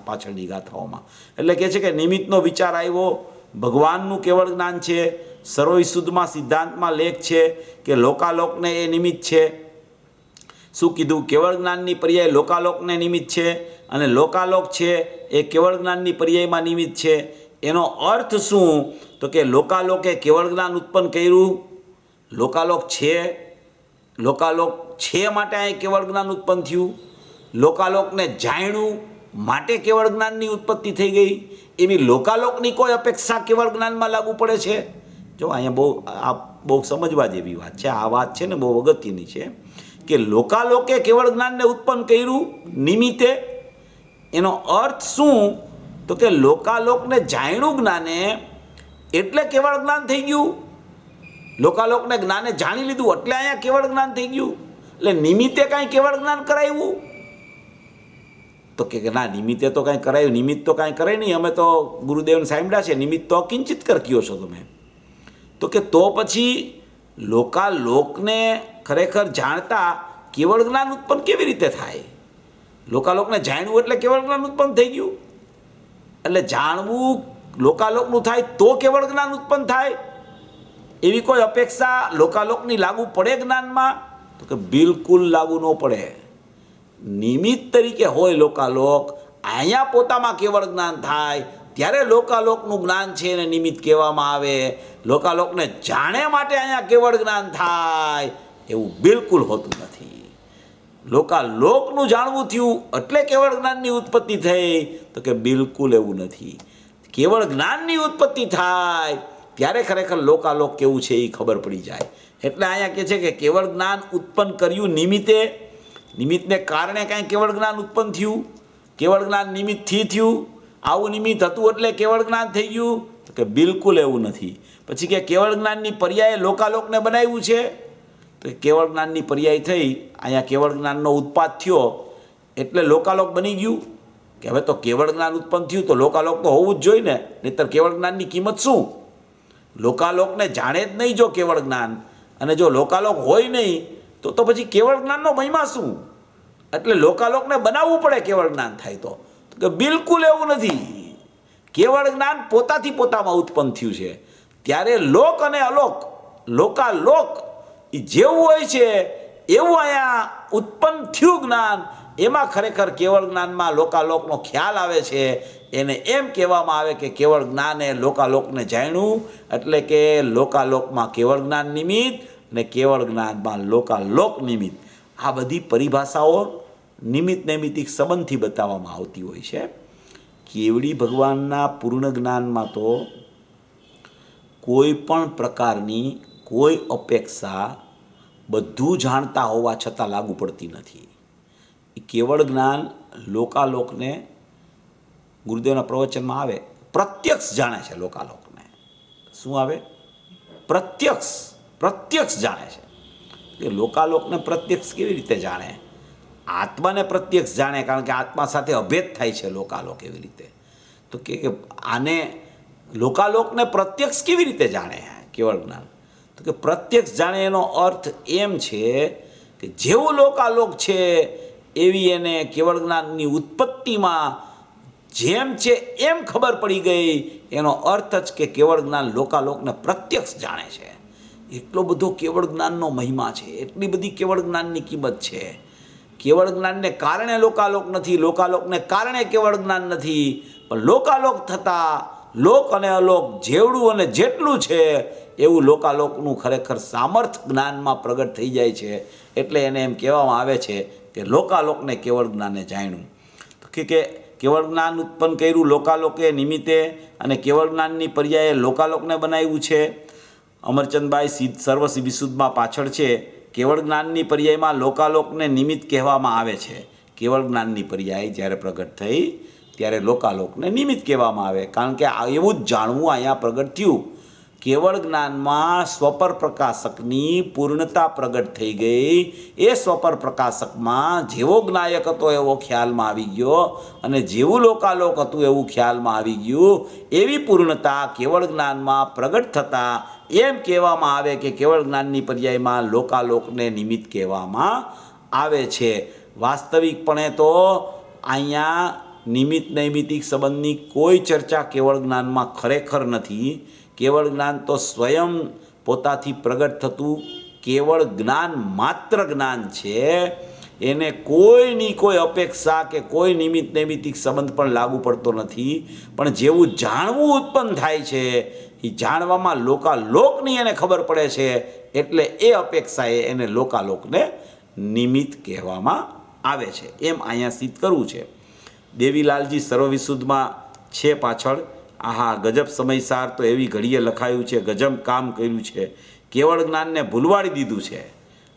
પાછળની ગાથાઓમાં. એટલે કહે છે કે નિમિત્તનો વિચાર આવ્યો, ભગવાનનું કેવળ જ્ઞાન છે. સર્વવિશુદ્ધમાં સિદ્ધાંતમાં લેખ છે કે લોકાલોકને એ નિમિત્ત છે. શું કીધું? કેવળ જ્ઞાનની પર્યાય લોકાલોકને નિમિત્ત છે, અને લોકાલોક છે એ કેવળ જ્ઞાનની પર્યાયમાં નિમિત્ત છે. એનો અર્થ શું? તો કે લોકાલોકે કેવળ જ્ઞાન ઉત્પન્ન કર્યું. લોકાલોક છે માટે અહીં કેવળ જ્ઞાન ઉત્પન્ન થયું. લોકાલોકને જાણ્યું માટે કેવળ જ્ઞાનની ઉત્પત્તિ થઈ ગઈ. એવી લોકાલોકની કોઈ અપેક્ષા કેવળ જ્ઞાનમાં લાગુ પડે છે? જો અહીંયા બહુ આ બહુ સમજવા જેવી વાત છે. આ વાત છે ને બહુ અગત્યની છે કે લોકાલોકે કેવળ જ્ઞાનને ઉત્પન્ન કર્યું નિમિત્તે. એનો અર્થ શું? તો કે લોકાલોકને જાણ્યું જ્ઞાને એટલે કેવળ જ્ઞાન થઈ ગયું. લોકાલોકને જ્ઞાને જાણી લીધું એટલે અહીંયા કેવળ જ્ઞાન થઈ ગયું. એટલે નિમિત્તે કાંઈ કેવળ જ્ઞાન કરાવ્યું? તો કે ના, નિમિત્તે તો કાંઈ કરાયું, નિમિત્ત તો કાંઈ કરે નહીં, અમે તો ગુરુદેવને સાંભળ્યા છે, નિમિત્ત તો કિંચિત કર કયો છો તમે. તો કે તો પછી લોકાલોકને ખરેખર જાણતા કેવળ જ્ઞાન ઉત્પન્ન કેવી રીતે થાય? લોકાલોકને જાણવું એટલે કેવળ જ્ઞાન ઉત્પન્ન થઈ ગયું. એટલે જાણવું લોકાલોકનું થાય તો કેવળ જ્ઞાન ઉત્પન્ન થાય એવી કોઈ અપેક્ષા લોકાલોકની લાગુ પડે જ્ઞાનમાં? તો કે બિલકુલ લાગુ ન પડે. નિમિત્ત તરીકે હોય લોકાલોક, અહીંયા પોતામાં કેવળ જ્ઞાન થાય ત્યારે લોકાલોકનું જ્ઞાન છે એને નિમિત્ત કહેવામાં આવે. લોકાલોકને જાણે માટે અહીંયા કેવળ જ્ઞાન થાય એવું બિલકુલ હોતું નથી. લોકાલોકનું જાણવું થયું એટલે કેવળ જ્ઞાનની ઉત્પત્તિ થઈ? તો કે બિલકુલ એવું નથી. કેવળ જ્ઞાનની ઉત્પત્તિ થાય ત્યારે ખરેખર લોકાલોક કેવું છે એ ખબર પડી જાય. એટલે અહીંયા કહે છે કે કેવળ જ્ઞાન ઉત્પન્ન કર્યું નિમિત્તે. નિમિત્તને કારણે કાંઈ કેવળ જ્ઞાન ઉત્પન્ન થયું? કેવળ જ્ઞાન નિમિત્તથી થયું? આવું નિમિત્ત હતું એટલે કેવળ જ્ઞાન થઈ ગયું? તો કે બિલકુલ એવું નથી. પછી કે કેવળ જ્ઞાનની પર્યાય લોકાલોકને બનાવ્યું છે. તો કેવળ જ્ઞાનની પર્યાય થઈ, અહીંયા કેવળ જ્ઞાનનો ઉત્પાદ થયો એટલે લોકાલોક બની ગયું. કે હવે તો કેવળ જ્ઞાન ઉત્પન્ન થયું તો લોકાલોક તો હોવું જ જોઈએ ને, નહીંતર કેવળ જ્ઞાનની કિંમત શું? લોકાલોકને જાણે જ નહીં જો કેવળ જ્ઞાન, અને જો લોકાલોક હોય નહીં તો પછી કેવળ જ્ઞાનનો મહિમા શું? એટલે લોકાલોકને બનાવવું પડે કેવળ જ્ઞાન થાય તો કે બિલકુલ એવું નથી. કેવળ જ્ઞાન પોતાથી પોતામાં ઉત્પન્ન થયું છે. ત્યારે લોક અને અલોક, લોકાલોક એ જેવું હોય છે એવું અહીંયા ઉત્પન્ન થયું જ્ઞાન. એમાં ખરેખર કેવળ જ્ઞાનમાં લોકાલોકનો ખ્યાલ આવે છે. એને એમ કહેવામાં આવે કે કેવળ જ્ઞાને લોકાલોકને જાણ્યું, એટલે કે લોકાલોકમાં કેવળ જ્ઞાન નિમિત્ત ને કેવળ જ્ઞાનમાં લોકાલોક નિમિત્ત. આ બધી પરિભાષાઓ નિમિત્ત નૈમિત્તિક સંબંધથી બતાવવામાં આવતી હોય છે. કેવડી ભગવાનના પૂર્ણ જ્ઞાનમાં તો કોઈ પણ પ્રકારની કોઈ અપેક્ષા બધું જાણતા હોવા છતાં લાગુ પડતી નથી. એ કેવળ જ્ઞાન લોકાલોકને ગુરુદેવના પ્રવચનમાં આવે પ્રત્યક્ષ જાણે છે. લોકાલોકને શું આવે? પ્રત્યક્ષ જાણે છે. કે લોકાલોકને પ્રત્યક્ષ કેવી રીતે જાણે? આત્માને પ્રત્યક્ષ જાણે, કારણ કે આત્મા સાથે અભેદ થાય છે લોકાલોક. એવી રીતે તો કે આને લોકાલોકને પ્રત્યક્ષ કેવી રીતે જાણે કેવળ જ્ઞાન? તો કે પ્રત્યક્ષ જાણે એનો અર્થ એમ છે કે જેવું લોકાલોક છે એવી એને કેવળ જ્ઞાનની ઉત્પત્તિમાં જેમ છે એમ ખબર પડી ગઈ. એનો અર્થ જ કે કેવળ જ્ઞાન લોકાલોકને પ્રત્યક્ષ જાણે છે. એટલો બધો કેવળ જ્ઞાનનો મહિમા છે, એટલી બધી કેવળ જ્ઞાનની કિંમત છે. કેવળ જ્ઞાનને કારણે લોકાલોક નથી, લોકાલોકને કારણે કેવળ જ્ઞાન નથી, પણ લોકાલોક થતાં લોક અને અલોક જેવડું અને જેટલું છે એવું લોકાલોકનું ખરેખર સામર્થ્ય જ્ઞાનમાં પ્રગટ થઈ જાય છે. એટલે એને એમ કહેવામાં આવે છે કે લોકાલોકને કેવળ જ્ઞાને જાણ્યું. તો કે કેવળ જ્ઞાન ઉત્પન્ન કર્યું લોકાલોકે નિમિત્તે, અને કેવળ જ્ઞાનની પર્યાયે લોકાલોકને બનાવ્યું છે. અમરચંદભાઈ સર્વ વિશુદ્ધમાં પાછળ છે. કેવળ જ્ઞાનની પર્યાયમાં લોકાલોકને નિમિત્ત કહેવામાં આવે છે. કેવળ જ્ઞાનની પર્યાય જ્યારે પ્રગટ થઈ ત્યારે લોકાલોકને નિમિત્ત કહેવામાં આવે, કારણ કે એવું જ જાણવું અહીંયા પ્રગટ થયું. કેવળ જ્ઞાનમાં સ્વપર પ્રકાશકની પૂર્ણતા પ્રગટ થઈ ગઈ. એ સ્વપર પ્રકાશકમાં જેવો જ્ઞાયક હતો એવો ખ્યાલમાં આવી ગયો, અને જેવું લોકાલોક હતું એવું ખ્યાલમાં આવી ગયું. એવી પૂર્ણતા કેવળ જ્ઞાનમાં પ્રગટ થતાં એમ કહેવામાં આવે કે કેવળ જ્ઞાનની પર્યાયમાં લોકાલોકને નિમિત્ત કહેવામાં આવે છે. વાસ્તવિકપણે તો અહીંયા નિમિત્ત નૈમિત્તિક સંબંધની કોઈ ચર્ચા કેવળ જ્ઞાનમાં ખરેખર નથી. કેવળ જ્ઞાન તો સ્વયં પોતાથી પ્રગટ થતું કેવળ જ્ઞાન માત્ર જ્ઞાન છે. એને કોઈની કોઈ અપેક્ષા કે કોઈ નિમિત્ત નૈમિત્તિક સંબંધ પણ લાગુ પડતો નથી. પણ જેવું જાણવું ઉત્પન્ન થાય છે એ જાણવામાં લોકાલોકની એને ખબર પડે છે, એટલે એ અપેક્ષાએ એને લોકાલોકને નિમિત્ત કહેવામાં આવે છે. એમ અહીંયા સિદ્ધ કરવું છે. દેવીલાલજી સર્વવિશુદ્ધમાં છે પાછળ. આહા, ગજબ સમયસાર તો એવી ઘડીએ લખાયું છે, ગજબ કામ કર્યું છે. કેવળ જ્ઞાનને ભૂલવાડી દીધું છે.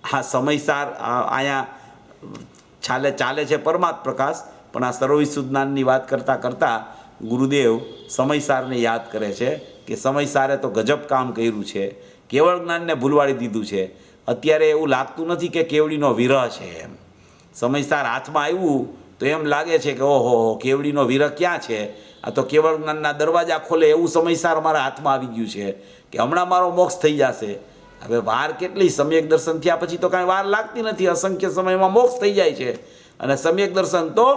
આ સમયસાર અહીંયા ચાલે છે પરમાત્મ પ્રકાશ, પણ આ સર્વવિશુદ્ધ જ્ઞાનની વાત કરતાં કરતાં ગુરુદેવ સમયસારને યાદ કરે છે કે સમયસારે તો ગજબ કામ કર્યું છે, કેવળ જ્ઞાનને ભૂલવાડી દીધું છે. અત્યારે એવું લાગતું નથી કે કેવડીનો વિરહ છે. એમ સમયસાર હાથમાં આવ્યું તો એમ લાગે છે કે ઓહો કેવડીનો વિરહ ક્યાં છે, આ તો કેવળ જ્ઞાનના દરવાજા ખોલે એવું સમયસાર મારા હાથમાં આવી ગયું છે કે હમણાં મારો મોક્ષ થઈ જશે. હવે વાર કેટલી, સમ્યક દર્શન થયા પછી તો કાંઈ વાર લાગતી નથી, અસંખ્ય સમયમાં મોક્ષ થઈ જાય છે. અને સમ્યક દર્શન તો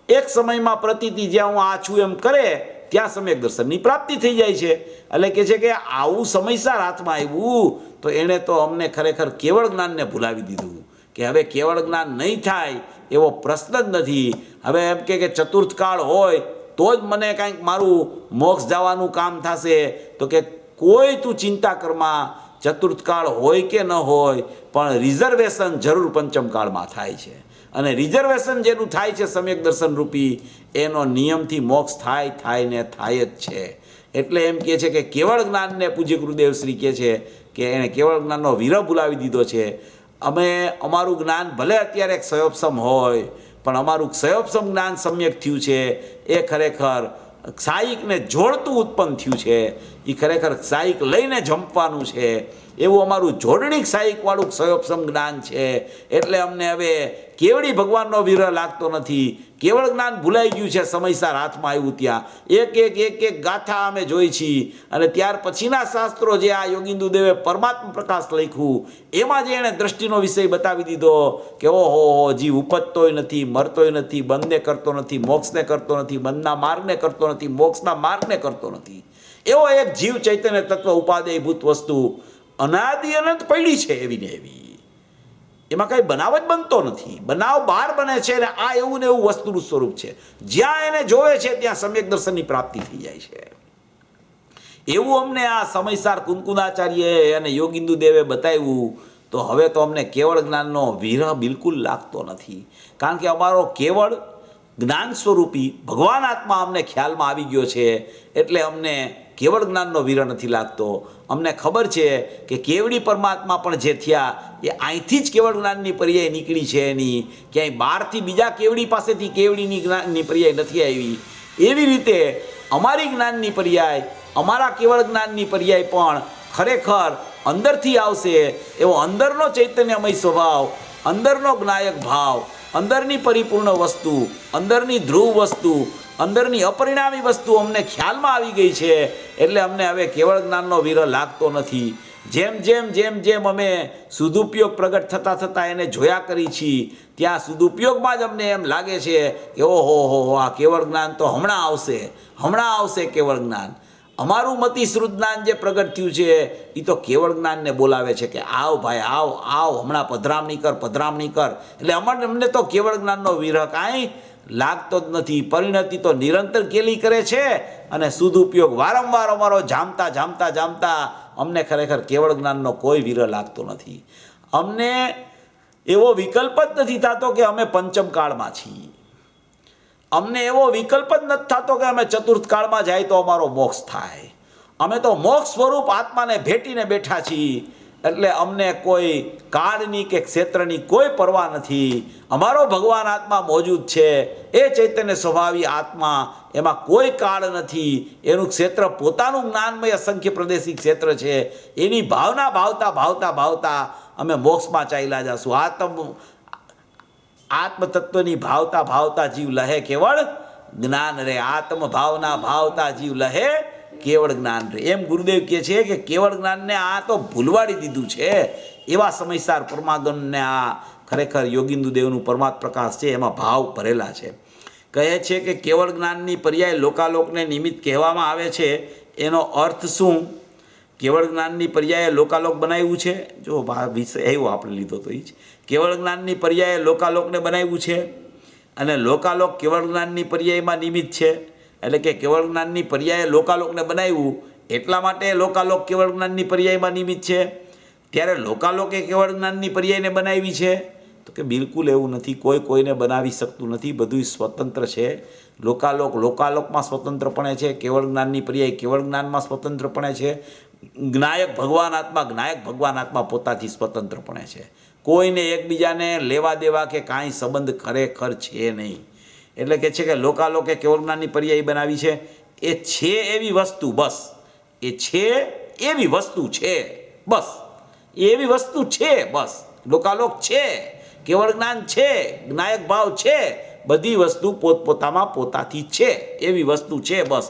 એક સમયમાં પ્રતીતિ જ્યાં હું આ છું એમ કરે ત્યાં સમ્યક દર્શનની પ્રાપ્તિ થઈ જાય છે. એટલે કે છે કે આવું સમયસાર હાથમાં આવ્યું તો એણે તો અમને ખરેખર કેવળ જ્ઞાનને ભૂલાવી દીધું કે હવે કેવળ જ્ઞાન નહીં થાય એવો પ્રશ્ન જ નથી. હવે એમ કે ચતુર્થ કાળ હોય તો જ મને કાંઈક મારું મોક્ષ જવાનું કામ થશે, તો કે કોઈ તું ચિંતા કરમાં, ચતુર્થ કાળ હોય કે ન હોય પણ રિઝર્વેશન જરૂર પંચમ કાળમાં થાય છે. અને રિઝર્વેશન જેનું થાય છે સમ્યક દર્શન રૂપી, એનો નિયમથી મોક્ષ થાય ને થાય જ છે. એટલે એમ કહે છે કે કેવળ જ્ઞાનને પૂજ્ય ગુરુદેવ શ્રી કહે છે કે એણે કેવળ જ્ઞાનનો વિરહ ભૂલાવી દીધો છે. અમે અમારું જ્ઞાન ભલે અત્યારે એક ક્ષયોપસમ હોય પણ અમારું ક્ષયોપસમ જ્ઞાન સમ્યક થયું છે એ ખરેખર ક્ષાયિકને જોડતું ઉત્પન્ન થયું છે. એ ખરેખર ક્ષાયિક લઈને જંપવાનું છે એવું અમારું જોડણી ક્ષાયિકવાળું ક્ષયોપસમ જ્ઞાન છે. એટલે અમને હવે કેવડી ભગવાનનો વિરહ લાગતો નથી, કેવળ જ્ઞાન ભૂલાઈ ગયું છે સમયસાર હાથમાં આવ્યું ત્યાં. એક ગાથા અમે જોઈ છીએ અને ત્યાર પછીના શાસ્ત્રો જે આ યોગિંદુ દેવે પરમાત્મા પ્રકાશ લખ્યું એમાં જે એણે દ્રષ્ટિનો વિષય બતાવી દીધો કે ઓહો જીવ ઉપજતોય નથી, મરતોય નથી, બંધને કરતો નથી, મોક્ષને કરતો નથી, બંધના માર્ગને કરતો નથી, મોક્ષના માર્ગને કરતો નથી, એવો એક જીવ ચૈતન્ય તત્વ ઉપાદેયભૂત વસ્તુ અનાદિ અનંત પડી છે એવી ને એવી. એમાં કંઈ બનાવ જ બનતો નથી, બનાવ બહાર બને છે. અને આ એવું ને એવું વસ્તુનું સ્વરૂપ છે, જ્યાં એને જોવે છે ત્યાં સમ્યક દર્શનની પ્રાપ્તિ થઈ જાય છે. એવું અમને આ સમયસાર કુંકુદાચાર્યએ અને યોગિંદુ દેવે બતાવ્યું. તો હવે તો અમને કેવળ જ્ઞાનનો વિરહ બિલકુલ લાગતો નથી, કારણ કે અમારો કેવળ જ્ઞાન સ્વરૂપી ભગવાન આત્મા અમને ખ્યાલમાં આવી ગયો છે. એટલે અમને કેવળ જ્ઞાનનો વિરહ નથી લાગતો. અમને ખબર છે કે કેવડી પરમાત્મા પણ જે થયા એ અહીંથી જ કેવળ જ્ઞાનની પર્યાય નીકળી છે. એની ક્યાંય બહારથી બીજા કેવડી પાસેથી કેવડીની જ્ઞાનની પર્યાય નથી આવી. એવી રીતે અમારી જ્ઞાનની પર્યાય, અમારા કેવળ જ્ઞાનની પર્યાય પણ ખરેખર અંદરથી આવશે. એવો અંદરનો ચૈતન્યમય સ્વભાવ, અંદરનો જ્ઞાયક ભાવ, અંદરની પરિપૂર્ણ વસ્તુ, અંદરની ધ્રુવ વસ્તુ, અંદરની અપરિણામી વસ્તુ અમને ખ્યાલમાં આવી ગઈ છે. એટલે અમને હવે કેવળ જ્ઞાનનો વિરહ લાગતો નથી. જેમ અમે સદુપયોગ પ્રગટ થતાં એને જોયા કરી છીએ ત્યાં સદુપયોગમાં જ અમને એમ લાગે છે કે ઓહો આ કેવળ જ્ઞાન તો હમણાં આવશે કેવળ જ્ઞાન. અમારું મતિશ્રુત જ્ઞાન જે પ્રગટ થયું છે એ તો કેવળ જ્ઞાનને બોલાવે છે કે આવ ભાઈ આવ હમણાં પધરામણી કર. એટલે અમને તો કેવળ જ્ઞાનનો વિરહ કાંઈ લાગતો જ નથી. પરિણતિ તો નિરંતર કેલી કરે છે અને સદુપયોગ વારંવાર અમારો જામતા અમને ખરેખર કેવળ જ્ઞાનનો કોઈ વિરહ લાગતો નથી. અમને એવો વિકલ્પ જ નથી થતો કે અમે પંચમ કાળમાં છીએ. અમને એવો વિકલ્પ જ નથી થતો કે અમે ચતુર્થ કાળમાં જાય તો અમારો મોક્ષ થાય. અમે તો મોક્ષ સ્વરૂપ આત્માને ભેટીને બેઠા છીએ. એટલે અમને કોઈ કાળની કે ક્ષેત્રની કોઈ પરવા નથી. અમારો ભગવાન આત્મા મોજૂદ છે, એ ચૈતન્ય સ્વભાવી આત્મા, એમાં કોઈ કાળ નથી. એનું ક્ષેત્ર પોતાનું જ્ઞાનમય અસંખ્ય પ્રદેશી ક્ષેત્ર છે. એની ભાવના ભાવતા અમે મોક્ષમાં ચાલ્યા જશું. આત્મતત્વની ભાવતા જીવ લહે કેવળ જ્ઞાન રે. આત્મભાવના ભાવતા જીવ લહે કેવળ જ્ઞાન રે. એમ ગુરુદેવ કહે છે કે કેવળ જ્ઞાનને આ તો ભૂલવાડી દીધું છે. એવા સમયસાર પરમાગમને આ ખરેખર યોગિંદુ દેવનું પરમાત્મ પ્રકાશ છે, એમાં ભાવ ભરેલા છે. કહે છે કે કેવળ જ્ઞાનની પર્યાય લોકાલોકને નિમિત્ત કહેવામાં આવે છે. એનો અર્થ શું? કેવળ જ્ઞાનની પર્યાયે લોકાલોક બનાવ્યું છે. જો વિષય એવો આપણે લીધો તો એ જ કેવળ જ્ઞાનની પર્યાયે લોકાલોકને બનાવ્યું છે અને લોકાલોક કેવળ જ્ઞાનની પર્યાયમાં નિમિત્ત છે. એટલે કે કેવળ જ્ઞાનની પર્યાયે લોકાલોકને બનાવ્યું એટલા માટે લોકાલોક કેવળ જ્ઞાનની પર્યાયમાં નિમિત્ત છે. ત્યારે લોકાલોકે કેવળ જ્ઞાનની પર્યાયને બનાવી છે તો કે બિલકુલ એવું નથી. કોઈને બનાવી શકતું નથી. બધું સ્વતંત્ર છે. લોકાલોકમાં સ્વતંત્રપણે છે, કેવળ જ્ઞાનની પર્યાય કેવળ જ્ઞાનમાં સ્વતંત્રપણે છે. જ્ઞાયક ભગવાન આત્મા પોતાથી સ્વતંત્રપણે છે. કોઈને એકબીજાને લેવા દેવા કે કાંઈ સંબંધ ખરેખર છે નહીં. એટલે કે છે કે લોકાલોકે કેવળ જ્ઞાનની પર્યાય બનાવી છે. એ છે એવી વસ્તુ, બસ એ છે એવી વસ્તુ છે, બસ એવી વસ્તુ છે, બસ લોકાલોક છે, કેવળ જ્ઞાન છે, જ્ઞાયક ભાવ છે, બધી વસ્તુ પોતપોતામાં પોતાથી છે એવી વસ્તુ છે, બસ.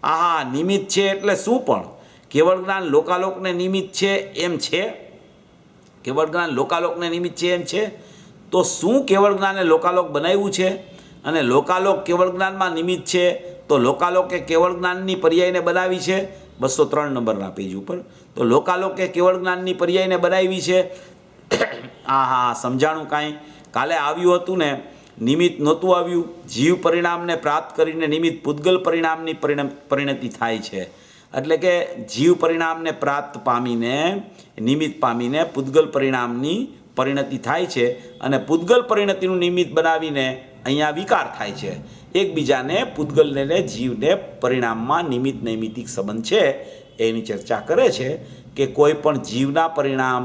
આહા, નિમિત્ત છે એટલે શું? પણ કેવળ જ્ઞાન લોકાલોકને નિમિત્ત છે એમ છે? કેવળ જ્ઞાન લોકાલોકને નિમિત્ત છે એમ છે? તો શું કેવળ જ્ઞાને લોકાલોક બનાવ્યું છે? અને લોકાલોક કેવળ જ્ઞાનમાં નિમિત્ત છે, તો લોકાલોકે કેવળ જ્ઞાનની પર્યાયને બનાવી છે 203 નંબરના પેજ ઉપર. તો લોકાલોકે કેવળ જ્ઞાનની પર્યાયને બનાવી છે. હા, સમજાણું કાંઈ? કાલે આવ્યું હતું ને, નિમિત્ત નહોતું આવ્યું. જીવ પરિણામને પ્રાપ્ત કરીને નિમિત્ત પૂતગલ પરિણામની પરિણતિ થાય છે. એટલે કે જીવ પરિણામને પ્રાપ્ત પામીને, નિમિત્ત પામીને પૂતગલ પરિણામની પરિણતિ થાય છે. અને પૂતગલ પરિણતિનું નિમિત્ત બનાવીને અહીંયા વિકાર થાય છે. એકબીજાને, પૂતગલને જીવને પરિણામમાં નિમિત્ત નૈમિતિક સંબંધ છે એની ચર્ચા કરે છે કે કોઈ પણ જીવના પરિણામ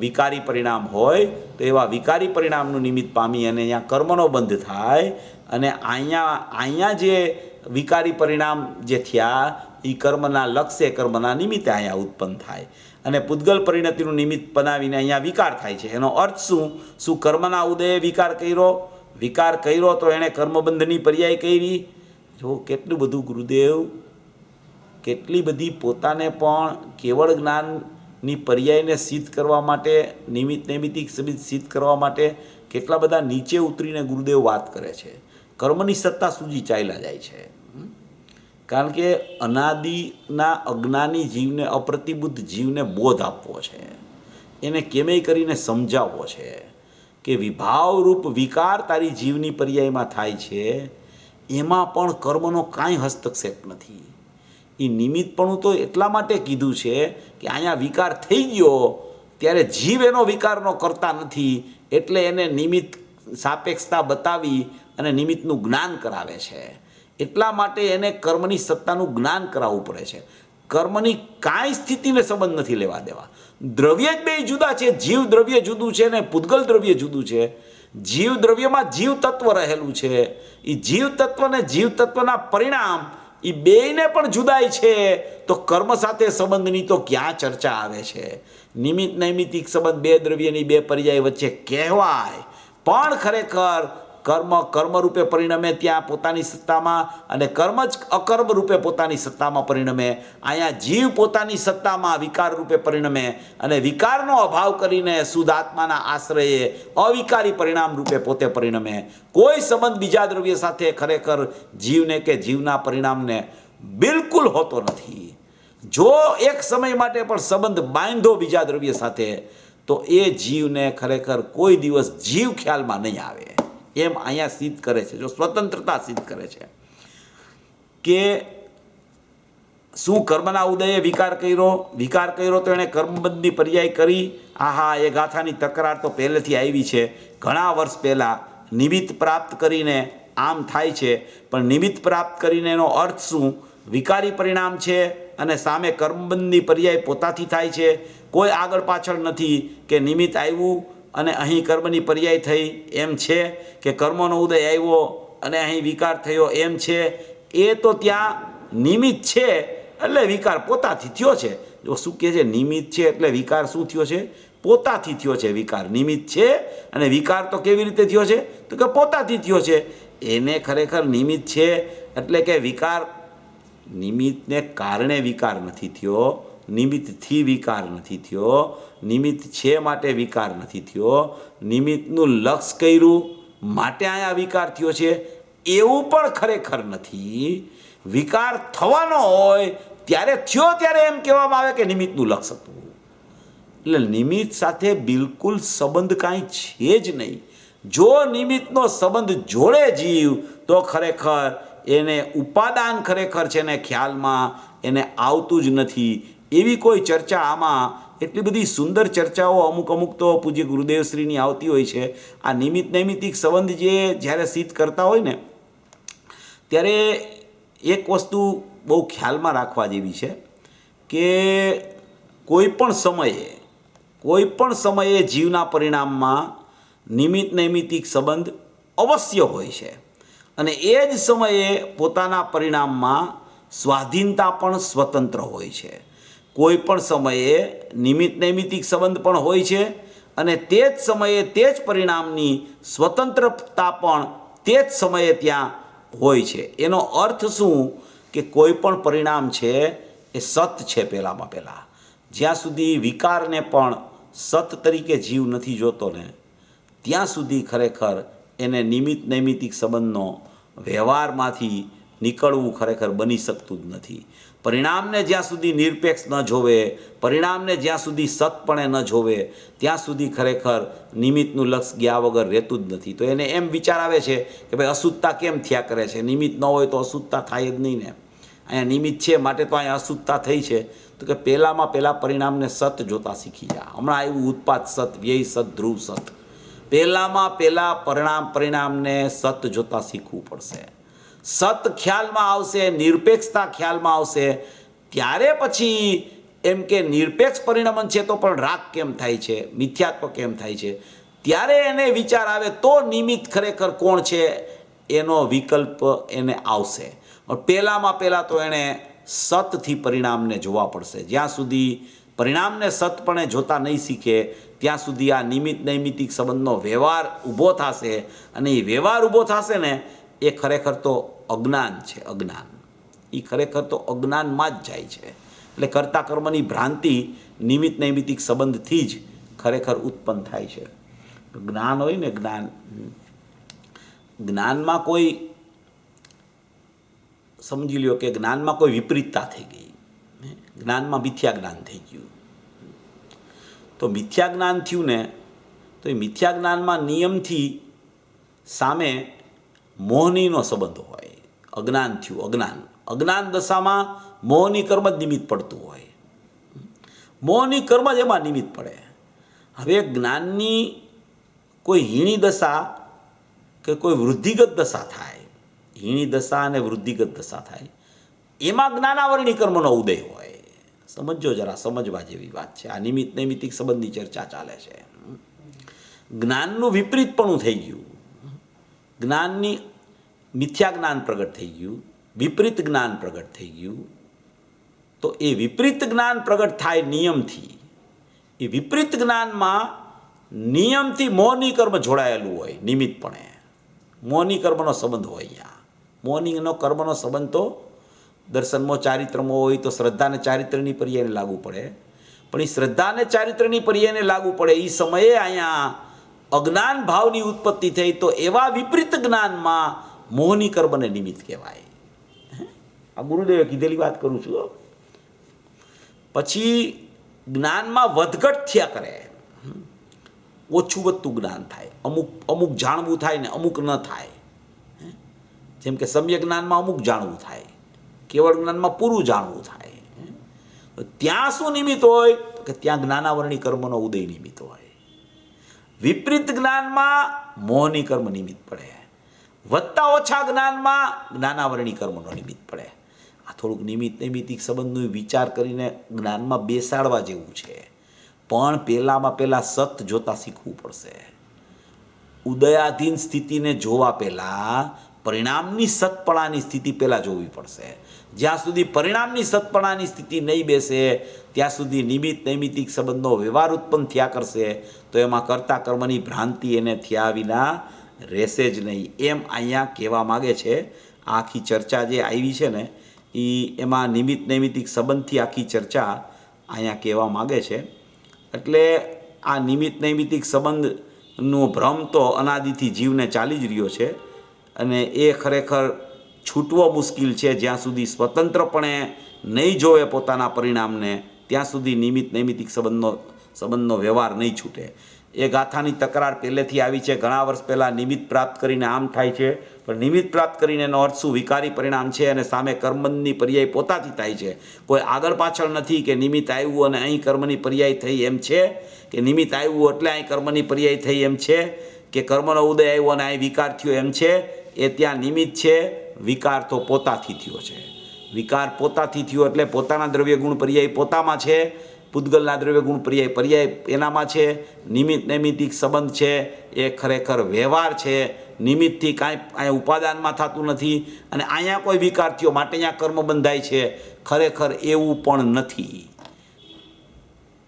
વિકારી પરિણામ હોય તો એવા વિકારી પરિણામનું નિમિત્ત પામી અને અહીંયા કર્મનો બંધ થાય. અને અહીંયા જે વિકારી પરિણામ જે થયા એ કર્મના લક્ષ્ય, કર્મના નિમિત્તે અહીંયા ઉત્પન્ન થાય. અને પૂતગલ પરિણતિનું નિમિત્ત બનાવીને અહીંયા વિકાર થાય છે. એનો અર્થ શું? કર્મના ઉદયે વિકાર કર્યો તો એણે કર્મબંધની પર્યાય કરી. જો કેટલું બધું ગુરુદેવ, કેટલી બધી પોતાને પણ કેવળ જ્ઞાનની પર્યાયને સિદ્ધ કરવા માટે, નિમિત્ત નૈમિતિક સિદ્ધ કરવા માટે કેટલા બધા નીચે ઉતરીને ગુરુદેવ વાત કરે છે. કર્મની સત્તા સૂજી ચાલ્યા જાય છે. કારણ કે અનાદિના અજ્ઞાની જીવને, અપ્રતિબુદ્ધ જીવને બોધ આપવો છે, એને કેમેય કરીને સમજાવવો છે કે વિભાવરૂપ વિકાર તારી જીવની પર્યાયમાં થાય છે, એમાં પણ કર્મનો કાંઈ હસ્તક્ષેપ નથી. એ નિમિત્તપણું તો એટલા માટે કીધું છે કે અહીંયા વિકાર થઈ ગયો ત્યારે જીવ એનો વિકારનો કરતા નથી, એટલે એને નિમિત્ત સાપેક્ષતા બતાવી અને નિમિત્તનું જ્ઞાન કરાવે છે. એટલા માટે એને કર્મની સત્તાનું જ્ઞાન કરાવવું પડે છે. કર્મની કાંઈ સ્થિતિને સંબંધ નથી લેવા દેવા. દ્રવ્ય જ બે જુદા છે. જીવ દ્રવ્ય જુદું છે ને પૂતગલ દ્રવ્ય જુદું છે. જીવ દ્રવ્યમાં જીવ તત્વ રહેલું છે. એ જીવ તત્વ ને જીવ તત્વના પરિણામ એ બેયને પણ જુદાય છે. તો કર્મ સાથે સંબંધની તો ક્યાં ચર્ચા આવે છે? નિમિત્ત નૈમિતિક સંબંધ બે દ્રવ્યની બે પર્યાય વચ્ચે કહેવાય, પણ ખરેખર કર્મ રૂપે પરિણમે ત્યાં પોતાની સત્તામાં, અને કર્મ જ અકર્મ રૂપે પોતાની સત્તામાં પરિણમે. અહીંયા જીવ પોતાની સત્તામાં વિકાર રૂપે પરિણમે અને વિકારનો અભાવ કરીને શુદ્ધાત્માના આશ્રયે અવિકારી પરિણામ રૂપે પોતે પરિણમે. કોઈ સંબંધ બીજા દ્રવ્ય સાથે ખરેખર જીવને કે જીવના પરિણામને બિલકુલ હોતો નથી. જો એક સમય માટે પણ સંબંધ બાંધો બીજા દ્રવ્ય સાથે તો એ જીવને ખરેખર કોઈ દિવસ જીવ ખ્યાલમાં નહીં આવે. એમ અહીંયા સિદ્ધ કરે છે. જો સ્વતંત્રતા સિદ્ધ કરે છે કે શું કર્મના ઉદયે વિકાર કર્યો તો એણે કર્મબંધની પર્યાય કરી. આહા, એ ગાથાની તકરાર તો પહેલેથી આવી છે. ઘણા વર્ષ પહેલાં નિમિત્ત પ્રાપ્ત કરીને આમ થાય છે, પણ નિમિત્ત પ્રાપ્ત કરીને એનો અર્થ શું? વિકારી પરિણામ છે અને સામે કર્મબંધની પર્યાય પોતાથી થાય છે. કોઈ આગળ પાછળ નથી કે નિમિત્ત આવ્યું અને અહીં કર્મની પર્યાય થઈ એમ છે, કે કર્મનો ઉદય આવ્યો અને અહીં વિકાર થયો એમ છે. એ તો ત્યાં નિમિત્ત છે એટલે વિકાર પોતાથી થયો છે. જો શું કહે છે? નિમિત્ત છે એટલે વિકાર શું થયો છે? પોતાથી થયો છે વિકાર. નિમિત્ત છે અને વિકાર તો કેવી રીતે થયો છે? તો કે પોતાથી થયો છે. એને ખરેખર નિમિત્ત છે એટલે કે વિકાર, નિમિત્તને કારણે વિકાર નથી થયો, નિમિત્તથી વિકાર નથી થયો, નિમિત્ત છે માટે વિકાર નથી થયો, નિમિત્તનું લક્ષ કર્યું માટે અહીંયા વિકાર થયો છે એવું પણ ખરેખર નથી. વિકાર થવાનો હોય ત્યારે થયો ત્યારે એમ કહેવામાં આવે કે નિમિત્તનું લક્ષ હતું. એટલે નિમિત્ત સાથે બિલકુલ સંબંધ કાંઈ છે જ નહીં. જો નિમિત્તનો સંબંધ જોડે જીવ તો ખરેખર એને ઉપાદાન ખરેખર છે ને ખ્યાલમાં એને આવતું જ નથી. એવી કોઈ ચર્ચા આમાં એટલી બધી સુંદર ચર્ચાઓ અમુક તો પૂજ્ય ગુરુદેવશ્રીની આવતી હોય છે. આ નિમિત્ત નૈમિતિક સંબંધ જે જ્યારે સિદ્ધ કરતા હોય ને ત્યારે એક વસ્તુ બહુ ખ્યાલમાં રાખવા જેવી છે કે કોઈ પણ સમયે જીવના પરિણામમાં નિમિત્ત નૈમિત્તિક સંબંધ અવશ્ય હોય છે અને એ જ સમયે પોતાના પરિણામમાં સ્વાધીનતા પણ સ્વતંત્ર હોય છે. કોઈ પણ સમયે નિમિત્ત નૈમિત્તિક સંબંધ પણ હોય છે અને તે જ સમયે તે જ પરિણામની સ્વતંત્રતા પણ તે જ સમયે ત્યાં હોય છે. એનો અર્થ શું કે કોઈ પણ પરિણામ છે એ સત છે. પહેલાં જ્યાં સુધી વિકારને પણ સત તરીકે જીવ નથી જોતો ને ત્યાં સુધી ખરેખર એને નિમિત્ત નૈમિત્તિક સંબંધનો વ્યવહારમાંથી નીકળવું ખરેખર બની શકતું જ નથી. પરિણામને જ્યાં સુધી નિરપેક્ષ ન જોવે, પરિણામને જ્યાં સુધી સતપણે ન જોવે ત્યાં સુધી ખરેખર નિમિત્તનું લક્ષ ગયા વગર રહેતું જ નથી. તો એને એમ વિચાર આવે છે કે ભાઈ અશુદ્ધતા કેમ થયા કરે છે, નિમિત્ત ન હોય તો અશુદ્ધતા થાય જ નહીં ને, અહીંયા નિમિત્ત છે માટે તો અહીંયા અશુદ્ધતા થઈ છે. તો કે પહેલાં પરિણામને સત જોતા શીખી જા. હમણાં આવ્યું ઉત્પાદ સત, વ્યય સત, ધ્રુવ સત. પહેલાં પરિણામને સત જોતા શીખવું પડશે. સત ખ્યાલમાં આવશે, નિરપેક્ષતા ખ્યાલમાં આવશે ત્યારે પછી એમ કે નિરપેક્ષ પરિણમન છે તો પણ રાગ કેમ થાય છે, મિથ્યાત્વ કેમ થાય છે, ત્યારે એને વિચાર આવે તો નિમિત્ત ખરેખર કોણ છે એનો વિકલ્પ એને આવશે. પહેલાં તો એણે સતથી પરિણામને જોવા પડશે. જ્યાં સુધી પરિણામને સતપણે જોતા નહીં શીખે ત્યાં સુધી આ નિમિત્ત નૈમિત્તિક સંબંધનો વ્યવહાર ઊભો થશે અને એ વ્યવહાર ઊભો થશે ને એ ખરેખર તો અજ્ઞાન છે. એ ખરેખર તો અજ્ઞાનમાં જ જાય છે. એટલે કર્તા કર્મની ભ્રાંતિ નિમિત્ત નૈમિત્તિક સંબંધથી જ ખરેખર ઉત્પન્ન થાય છે. જ્ઞાન હોય ને, જ્ઞાનમાં કોઈ સમજી લ્યો કે જ્ઞાનમાં કોઈ વિપરીતતા થઈ ગઈ, જ્ઞાનમાં મિથ્યા જ્ઞાન થઈ ગયું. તો મિથ્યા જ્ઞાન થયું ને તો એ મિથ્યા જ્ઞાનમાં નિયમથી સામે મોહનીનો સંબંધ હોય. અજ્ઞાન થયું, અજ્ઞાન દશામાં મોહની કર્મ જ નિમિત્ત પડતું હોય. મોહની કર્મ જ એમાં નિમિત્ત પડે. હવે જ્ઞાનની કોઈ હીણી દશા કે કોઈ વૃદ્ધિગત દશા થાય, હીણી દશા અને વૃદ્ધિગત દશા થાય, એમાં જ્ઞાનાવરણી કર્મનો ઉદય હોય. સમજો જરા, સમજવા જેવી વાત છે. આ નિમિત્ત નૈમિત્તિક સંબંધની ચર્ચા ચાલે છે. જ્ઞાનનું વિપરીતપણું થઈ ગયું, જ્ઞાનની મિથ્યા જ્ઞાન પ્રગટ થઈ ગયું, વિપરીત જ્ઞાન પ્રગટ થઈ ગયું. તો એ વિપરીત જ્ઞાન પ્રગટ થાય નિયમથી. એ વિપરીત જ્ઞાનમાં નિયમથી મોહની કર્મ જોડાયેલું હોય. નિમિત્તપણે મોહની કર્મનો સંબંધ હોય. અહીંયા મોહનીનો કર્મનો સંબંધ તો દર્શનમાં ચારિત્રમાં હોય તો શ્રદ્ધાને ચારિત્રની પર્યાયને લાગુ પડે. પણ એ શ્રદ્ધાને ચારિત્રની પર્યાયને લાગુ પડે એ સમયે અહીંયા અજ્ઞાન ભાવની ઉત્પત્તિ થઈ. તો એવા વિપરીત જ્ઞાનમાં મોહની કર્મને નિમિત્ત કહેવાય. આ ગુરુદેવે કીધેલી વાત કરું છું. પછી જ્ઞાનમાં વધઘટ થયા કરે, ઓછું વધતું જ્ઞાન થાય. અમુક જાણવું થાય ને અમુક ન થાય. જેમ કે સમ્યક જ્ઞાનમાં અમુક જાણવું થાય, કેવળ જ્ઞાનમાં પૂરું જાણવું થાય. ત્યાં શું નિમિત્ત હોય કે ત્યાં જ્ઞાનાવરણી કર્મનો ઉદય નિમિત્ત હોય. વિપરીત જ્ઞાનમાં મોહની કર્મ નિમિત્ત પડે, વધતા ઓછા જ્ઞાનમાં જ્ઞાનાવરણી કર્મનો નિમિત્ત પડે. આ થોડુંક નિમિત્ત નૈમિત્તિક સંબંધનો વિચાર કરીને જ્ઞાનમાં બેસાડવા જેવું છે. પણ પહેલાં સત જોતા શીખવું પડશે. ઉદયાધીન સ્થિતિને જોવા પહેલાં પરિણામની સતપણાની સ્થિતિ પહેલાં જોવી પડશે. જ્યાં સુધી પરિણામની સતપણાની સ્થિતિ નહીં બેસે ત્યાં સુધી નિમિત્ત નૈમિત્તિક સંબંધનો વ્યવહાર ઉત્પન્ન થયા કરશે. તો એમાં કર્તા કર્મની ભ્રાંતિ એને થયા વિના રહેશે જ નહીં. એમ અહીંયા કહેવા માગે છે. આખી ચર્ચા જે આવી છે ને એમાં નિમિત્ત નૈમિત્તિક સંબંધથી આખી ચર્ચા અહીંયા કહેવા માગે છે. એટલે આ નિમિત્ત નૈમિત્તિક સંબંધનો ભ્રમ તો અનાદિથી જીવને ચાલી જ રહ્યો છે અને એ ખરેખર છૂટવો મુશ્કેલ છે. જ્યાં સુધી સ્વતંત્રપણે નહીં જોવે પોતાના પરિણામને ત્યાં સુધી નિમિત્ત નૈમિત્તિક સંબંધનો વ્યવહાર નહીં છૂટે. એ ગાથાની તકરાર પહેલેથી આવી છે. ઘણા વર્ષ પહેલાં નિમિત્ત પ્રાપ્ત કરીને આમ થાય છે, પણ નિમિત્ત પ્રાપ્ત કરીને એનો અર્થ શું? વિકારી પરિણામ છે અને સામે કર્મની પર્યાય પોતાથી થાય છે. કોઈ આગળ પાછળ નથી કે નિમિત્ત આવ્યું અને અહીં કર્મની પર્યાય થઈ એમ છે, કે નિમિત્ત આવ્યું એટલે અહીં કર્મની પર્યાય થઈ એમ છે, કે કર્મનો ઉદય આવ્યો અને અહીં વિકાર થયો એમ છે. એ ત્યાં નિમિત્ત છે, વિકાર તો પોતાથી થયો છે. વિકાર પોતાથી થયો એટલે પોતાના દ્રવ્ય ગુણ પર્યાય પોતામાં છે પૂતગલના દ્રવ્ય ગુણ પર્યાય, પર્યાય એનામાં છે, નિમિત્ત નૈમિત્તિક સંબંધ છે, એ ખરેખર વ્યવહાર છે, નિમિત્તથી કાંઈ અહીંયા ઉપાદાનમાં થતું નથી, અને અહીંયા કોઈ વિકાર થયો માટે અહીંયા કર્મ બંધાય છે. ખરેખર એવું પણ નથી.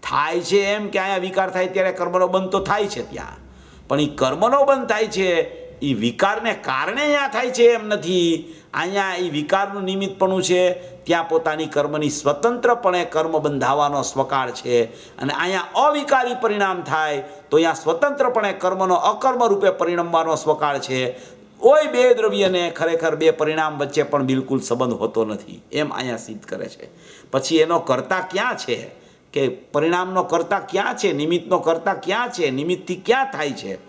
થાય છે એમ કે અહીંયા વિકાર થાય ત્યારે કર્મનો બંધ તો થાય છે ત્યાં, પણ એ કર્મનો બંધ થાય છે એ વિકારને કારણે અહીંયા થાય છે એમ નથી. અહીંયા એ વિકારનું નિમિત્તપણું છે, ત્યાં પોતાની કર્મની સ્વતંત્રપણે કર્મ બંધાવાનો સ્વકાળ છે, અને અહીંયા અવિકારી પરિણામ થાય તો અહીંયા સ્વતંત્રપણે કર્મનો અકર્મ રૂપે પરિણમવાનો સ્વકાળ છે. કોઈ બે દ્રવ્યને ખરેખર બે પરિણામ વચ્ચે પણ બિલકુલ સંબંધ હોતો નથી એમ અહીંયા સિદ્ધ કરે છે. પછી એનો કર્તા ક્યાં છે કે પરિણામનો કર્તા ક્યાં છે, નિમિત્તનો કર્તા ક્યાં છે, નિમિત્તથી ક્યાં થાય છે,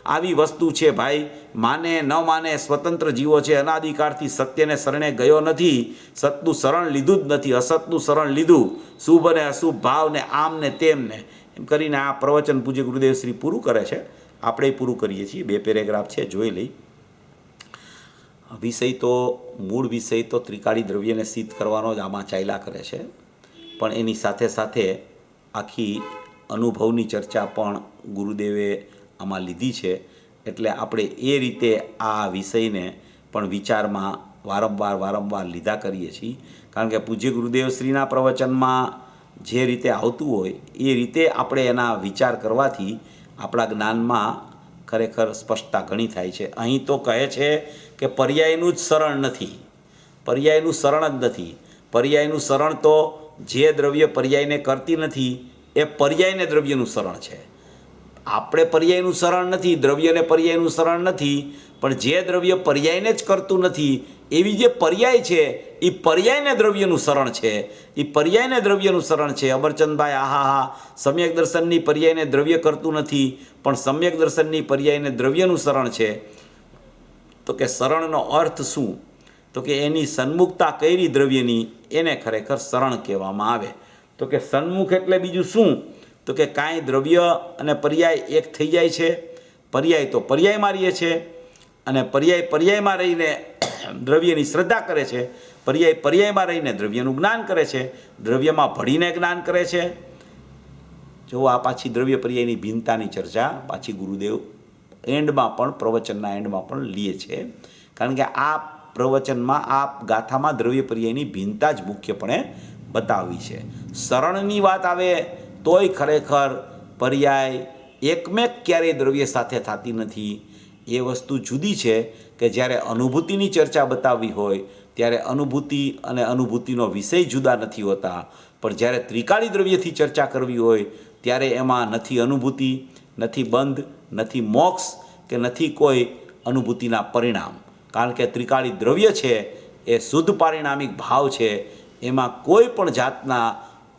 આવી વસ્તુ છે ભાઈ. માને ન માને સ્વતંત્ર જીવો છે, અનાદિકાળથી સત્યને શરણે ગયો નથી, સતનું શરણ લીધું જ નથી, અસતનું શરણ લીધું, શુભ અને અશુભ ભાવને આમ ને તેમને, એમ કરીને આ પ્રવચન પૂજ્ય ગુરુદેવ શ્રી પૂરું કરે છે. આપણે પૂરું કરીએ છીએ. 2 પેરેગ્રાફ છે, જોઈ લઈ. વિષય તો મૂળ વિષય તો ત્રિકાળી દ્રવ્યને સિદ્ધ કરવાનો જ આમાં ચાલ્યા કરે છે, પણ એની સાથે સાથે આખી અનુભવની ચર્ચા પણ ગુરુદેવે આમાં લીધી છે. એટલે આપણે એ રીતે આ વિષયને પણ વિચારમાં વારંવાર લીધા કરીએ છીએ, કારણ કે પૂજ્ય ગુરુદેવશ્રીના પ્રવચનમાં જે રીતે આવતું હોય એ રીતે આપણે એના વિચાર કરવાથી આપણા જ્ઞાનમાં ખરેખર સ્પષ્ટતા ઘણી થાય છે. અહીં તો કહે છે કે પર્યાયનું જ શરણ નથી, પર્યાયનું શરણ જ નથી. પર્યાયનું શરણ તો જે દ્રવ્ય પર્યાયને કરતી નથી એ પર્યાયને દ્રવ્યનું શરણ છે. આપણે પર્યાયનું શરણ નથી, દ્રવ્યને પર્યાયનું શરણ નથી, પણ જે દ્રવ્ય પર્યાયને જ કરતું નથી એવી જે પર્યાય છે એ પર્યાયને દ્રવ્યનું શરણ છે, એ પર્યાયને દ્રવ્યનું શરણ છે. અમરચંદભાઈ, આહા, સમ્યક દર્શનની પર્યાયને દ્રવ્ય કરતું નથી, પણ સમ્યક દર્શનની પર્યાયને દ્રવ્યનું શરણ છે. તો કે શરણનો અર્થ શું? તો કે એની સન્મુખતા કરી દ્રવ્યની, એને ખરેખર શરણ કહેવામાં આવે. તો કે સન્મુખ એટલે બીજું શું? તો કે કાંઈ દ્રવ્ય અને પર્યાય એક થઈ જાય છે. પર્યાય તો પર્યાયમાં રહીએ છે, અને પર્યાય પર્યાયમાં રહીને દ્રવ્યની શ્રદ્ધા કરે છે, પર્યાય પર્યાયમાં રહીને દ્રવ્યનું જ્ઞાન કરે છે, દ્રવ્યમાં ભળીને જ્ઞાન કરે છે. જો આ પાછી દ્રવ્ય પર્યાયની ભિન્નતાની ચર્ચા પાછી ગુરુદેવ એન્ડમાં પણ, પ્રવચનના એન્ડમાં પણ લે છે, કારણ કે આ પ્રવચનમાં, આ ગાથામાં દ્રવ્ય પર્યાયની ભિન્નતા જ મુખ્યપણે બતાવી છે. શરણની વાત આવે તોય ખરેખર પર્યાય એકમેક ક્યારેય દ્રવ્ય સાથે થતી નથી. એ વસ્તુ જુદી છે કે જ્યારે અનુભૂતિની ચર્ચા બતાવવી હોય ત્યારે અનુભૂતિ અને અનુભૂતિનો વિષય જુદા નથી હોતા, પણ જ્યારે ત્રિકાળી દ્રવ્યથી ચર્ચા કરવી હોય ત્યારે એમાં નથી અનુભૂતિ, નથી બંધ, નથી મોક્ષ, કે નથી કોઈ અનુભૂતિના પરિણામ. કારણ કે ત્રિકાળી દ્રવ્ય છે એ શુદ્ધ પારિણામિક ભાવ છે, એમાં કોઈ પણ જાતના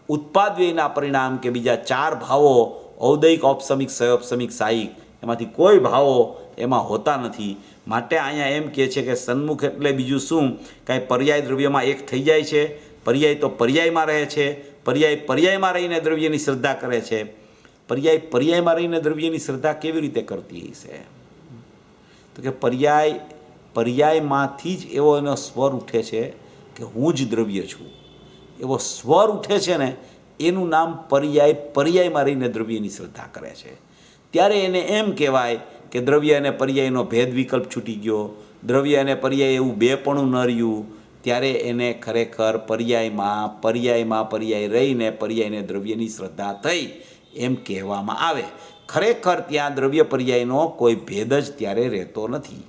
ઉત્પાદ વ્યયના પરિણામ કે બીજા 4 ભાવો ઔદયિક, ઔપસમિક, સયોપસમિક, સાહિક, એમાંથી કોઈ ભાવો એમાં હોતા નથી. માટે અહીંયા એમ કહે છે કે સન્મુખ એટલે બીજું શું? કાંઈ પર્યાય દ્રવ્યમાં એક થઈ જાય છે, પર્યાય તો પર્યાયમાં રહે છે, પર્યાય પર્યાયમાં રહીને દ્રવ્યની શ્રદ્ધા કરે છે. પર્યાય પર્યાયમાં રહીને દ્રવ્યની શ્રદ્ધા કેવી રીતે કરતી હશે? તો કે પર્યાયમાંથી જ એવો એનો સ્વર ઉઠે છે કે હું જ દ્રવ્ય છું. એવો સ્વર ઉઠે છે ને, એનું નામ પર્યાય પર્યાયમાં રહીને દ્રવ્યની શ્રદ્ધા કરે છે. ત્યારે એને એમ કહેવાય કે દ્રવ્ય અને પર્યાયનો ભેદ વિકલ્પ છૂટી ગયો, દ્રવ્ય અને પર્યાય એવું બેપણું ન રહ્યું. ત્યારે એને ખરેખર પર્યાયમાં પર્યાય રહીને પર્યાયને દ્રવ્યની શ્રદ્ધા થઈ એમ કહેવામાં આવે. ખરેખર ત્યાં દ્રવ્ય પર્યાયનો કોઈ ભેદ જ ત્યારે રહેતો નથી.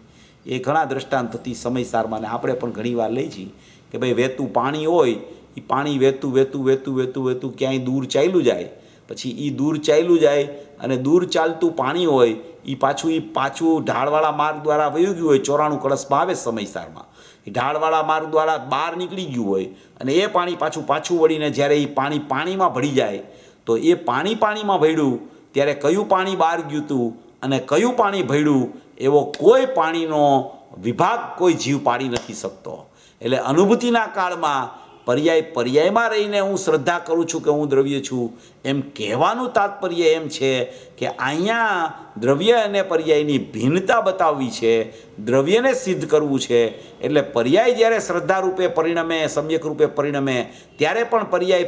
એ ઘણા દ્રષ્ટાંતથી સમયસારમાં આપણે પણ ઘણીવાર લઈ છીએ કે ભાઈ વહેતું પાણી હોય, એ પાણી વહેતું ક્યાંય દૂર ચાલ્યું જાય, પછી એ દૂર ચાલ્યું જાય અને દૂર ચાલતું પાણી હોય એ પાછું ઢાળવાળા માર્ગ દ્વારા વયું ગયું હોય. 94 કળશમાં આવે સમયસારમાં, એ ઢાળવાળા માર્ગ દ્વારા બહાર નીકળી ગયું હોય, અને એ પાણી પાછું વળીને જ્યારે એ પાણીમાં ભળી જાય, તો એ પાણીમાં ભળ્યું ત્યારે કયું પાણી બહાર ગયું હતું અને કયું પાણી ભળ્યું એવો કોઈ પાણીનો વિભાગ કોઈ જીવ પાડી નથી શકતો. એટલે અનુભૂતિના કાળમાં પર્યાયમાં રહીને હું શ્રદ્ધા કરું છું કે હું દ્રવ્ય છું, એમ કહેવાનું તાત્પર્ય એમ છે કે અહીંયા દ્રવ્ય અને પર્યાયની ભિન્નતા બતાવવી છે, દ્રવ્યને સિદ્ધ કરવું છે. એટલે પર્યાય જ્યારે શ્રદ્ધા રૂપે પરિણમે, સમ્યક રૂપે પરિણમે, ત્યારે પણ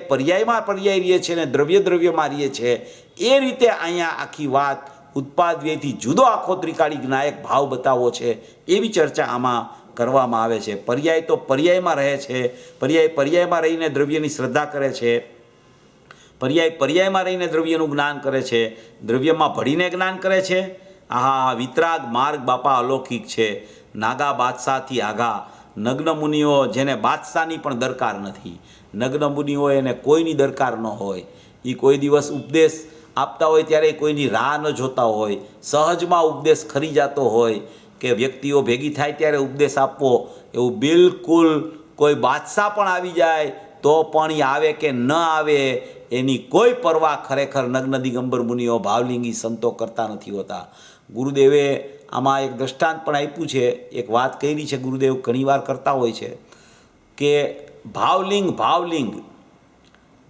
પર્યાયમાં પર્યાય રહે છે ને દ્રવ્યમાં રહે છે. એ રીતે અહીંયા આખી વાત ઉત્પાદ વ્યયથી જુદો આખો ત્રિકાળી જ્ઞાયક ભાવ બતાવવો છે, એવી ચર્ચા આમાં કરવામાં આવે છે. પર્યાય તો પર્યાયમાં રહે છે, પર્યાયમાં રહીને દ્રવ્યની શ્રદ્ધા કરે છે, પર્યાયમાં રહીને દ્રવ્યનું જ્ઞાન કરે છે, દ્રવ્યમાં ભળીને જ્ઞાન કરે છે. આહા, વિતરાગ માર્ગ બાપા અલૌકિક છે. નાગા બાદશાહથી આઘા, નગ્ન મુનિઓ જેને બાદશાહની પણ દરકાર નથી, નગ્ન મુનિઓ એને કોઈની દરકાર ન હોય, એ કોઈ દિવસ ઉપદેશ આપતા હોય ત્યારે કોઈની રાહ ન જોતા હોય, સહજમાં ઉપદેશ ખરી જતો હોય કે વ્યક્તિઓ ભેગી થાય ત્યારે ઉપદેશ આપવો, એવું બિલકુલ કોઈ બાદશાહ પણ આવી જાય તો પણ એ આવે કે ન આવે એની કોઈ પરવા ખરેખર નગ્ન દિગંબર મુનિઓ ભાવલિંગી સંતો કરતા નથી હોતા. ગુરુદેવે આમાં એક દ્રષ્ટાંત પણ આપ્યું છે, એક વાત કરી છે ગુરુદેવ ઘણીવાર કરતા હોય છે કે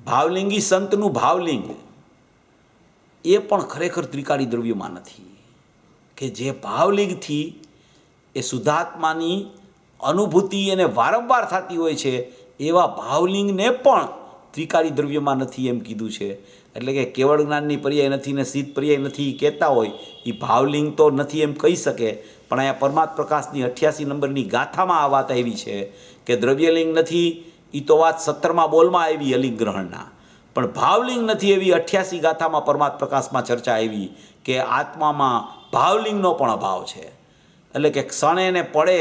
ભાવલિંગી સંતનું ભાવલિંગ એ પણ ખરેખર ત્રિકાળી દ્રવ્યમાં નથી, કે જે ભાવલિંગથી એ શુદ્ધાત્માની અનુભૂતિ એને વારંવાર થતી હોય છે, એવા ભાવલિંગને પણ ત્રિકાળી દ્રવ્યમાં નથી એમ કીધું છે. એટલે કે કેવળ જ્ઞાનની પર્યાય નથી ને સિદ્ધ પર્યાય નથી કહેતા હોય, એ ભાવલિંગ તો નથી એમ કહી શકે. પણ અહીંયા પરમાત્મ પ્રકાશની 88 નંબરની ગાથામાં આ વાત આવી છે કે દ્રવ્યલિંગ નથી, એ તો વાત 17મા બોલમાં આવી અલિંગ ગ્રહણના, પણ ભાવલિંગ નથી એવી 88 ગાથામાં પરમાત્મ પ્રકાશમાં ચર્ચા આવી કે આત્મામાં ભાવલિંગનો પણ અભાવ છે. એટલે કે ક્ષણે ને પડે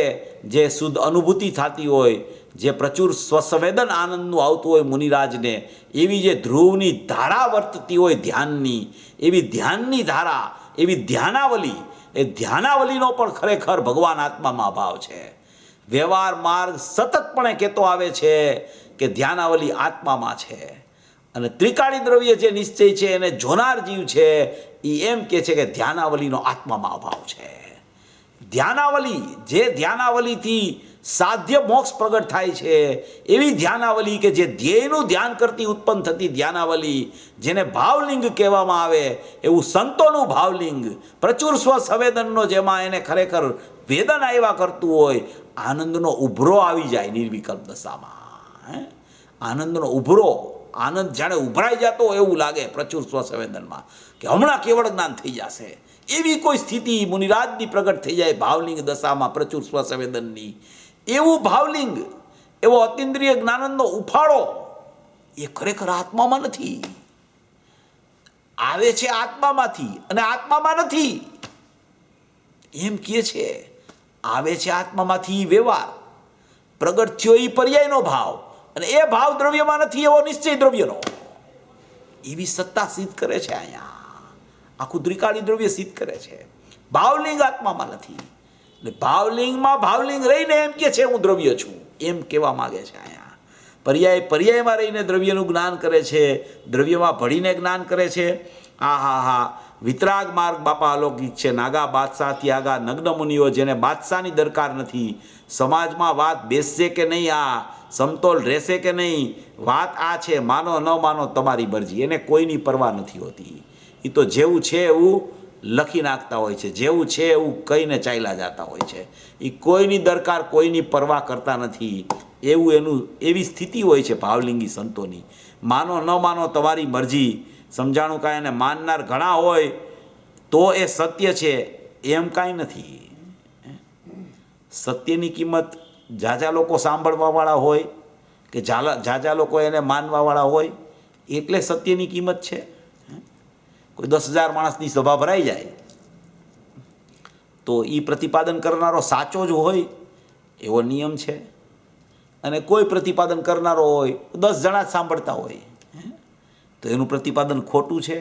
જે શુદ્ધ અનુભૂતિ થતી હોય, જે પ્રચુર સ્વસંવેદન આનંદનું આવતું હોય મુનિરાજને, એવી જે ધ્રુવની ધારા વર્તતી હોય ધ્યાનની, એવી ધ્યાનની ધારા, એવી ધ્યાનાવલી, એ ધ્યાનાવલીનો પણ ખરેખર ભગવાન આત્મામાં અભાવ છે. વ્યવહાર માર્ગ સતતપણે કહેતો આવે છે કે ધ્યાનાવલી આત્મામાં છે. અને ત્રિકાળી દ્રવ્ય જે નિશ્ચય છે એને જોનાર જીવ છે એ એમ કહે છે કે ધ્યાનાવલીનો આત્મામાં અભાવ છે. ધ્યાનાવલીથી સાધ્ય મોક્ષ પ્રગટ થાય છે, એવી ધ્યાનાવલી કે જે ધ્યેયનું ધ્યાન કરતી ઉત્પન્ન થતી ધ્યાનાવલી, જેને ભાવલિંગ કહેવામાં આવે, એવું સંતોનું ભાવલિંગ પ્રચુર સ્વસંવેદનનો, જેમાં એને ખરેખર વેદન આવ્યા કરતું હોય, આનંદનો ઉભરો આવી જાય નિર્વિકલ્પ દશામાં. આનંદનો ઉભરો, આનંદ જાણે ઉભરાઈ જતો હોય એવું લાગે પ્રચુર સ્વસંવેદનમાં, કે હમણાં કેવળ જ્ઞાન થઈ જશે, એવી કોઈ સ્થિતિ મુનિરાજની પ્રગટ થઈ જાય ભાવલિંગ દશામાં પ્રચુર સ્વસંવેદનની. એવું ભાવલિંગ, એવો અતિન્દ્રિય જ્ઞાનંદનો ઉફાળો એ ખરેખર આત્મામાં નથી, આવે છે આત્મામાંથી અને આત્મામાં નથી એમ કહે છે. આવે છે આત્મામાંથી વ્યવહાર, પ્રગટ થયો એ પર્યાયનો ભાવ, અને એ ભાવ દ્રવ્યમાં નથી એવો નિશ્ચય દ્રવ્યનો, એવી સત્તા સિદ્ધ કરે છે. અહીંયા આખું ત્રિકાળી દ્રવ્ય સિદ્ધ કરે છે. ભાવલિંગ આત્મામાં નથી, એટલે ભાવલિંગમાં ભાવલિંગ રહીને એમ કે છે હું દ્રવ્ય છું, એમ કહેવા માગે છે. અહીંયા પર્યાયમાં રહીને દ્રવ્યનું જ્ઞાન કરે છે, દ્રવ્યમાં ભળીને જ્ઞાન કરે છે. હા, વિતરાગ માર્ગ બાપા અલૌકિક છે. નાગા બાદશાહથી આગા, નગ્ન મુનિઓ જેને બાદશાહની દરકાર નથી, સમાજમાં વાત બેસશે કે નહીં, આ સમતોલ રહેશે કે નહીં, વાત આ છે, માનો ન માનો તમારી મરજી, એને કોઈની પરવા નથી હોતી. એ તો જેવું છે એવું લખી નાખતા હોય છે, જેવું છે એવું કહીને ચાલ્યા જતા હોય છે. એ કોઈની દરકાર, કોઈની પરવા કરતા નથી, એવી સ્થિતિ હોય છે ભાવલિંગી સંતોની. માનો ન માનો તમારી મરજી, સમજાણું કાંઈ, એને માનનાર ઘણા હોય તો એ સત્ય છે એમ કાંઈ નથી. સત્યની કિંમત ઝાઝા લોકો સાંભળવાવાળા હોય કે ઝાઝા લોકો એને માનવાવાળા હોય એટલે સત્યની કિંમત છે. કોઈ 10,000 માણસની સભા ભરાઈ જાય તો એ પ્રતિપાદન કરનારો સાચો જ હોય એવો નિયમ છે, અને કોઈ પ્રતિપાદન કરનારો હોય 10 જણા જ સાંભળતા હોય તો એનું પ્રતિપાદન ખોટું છે.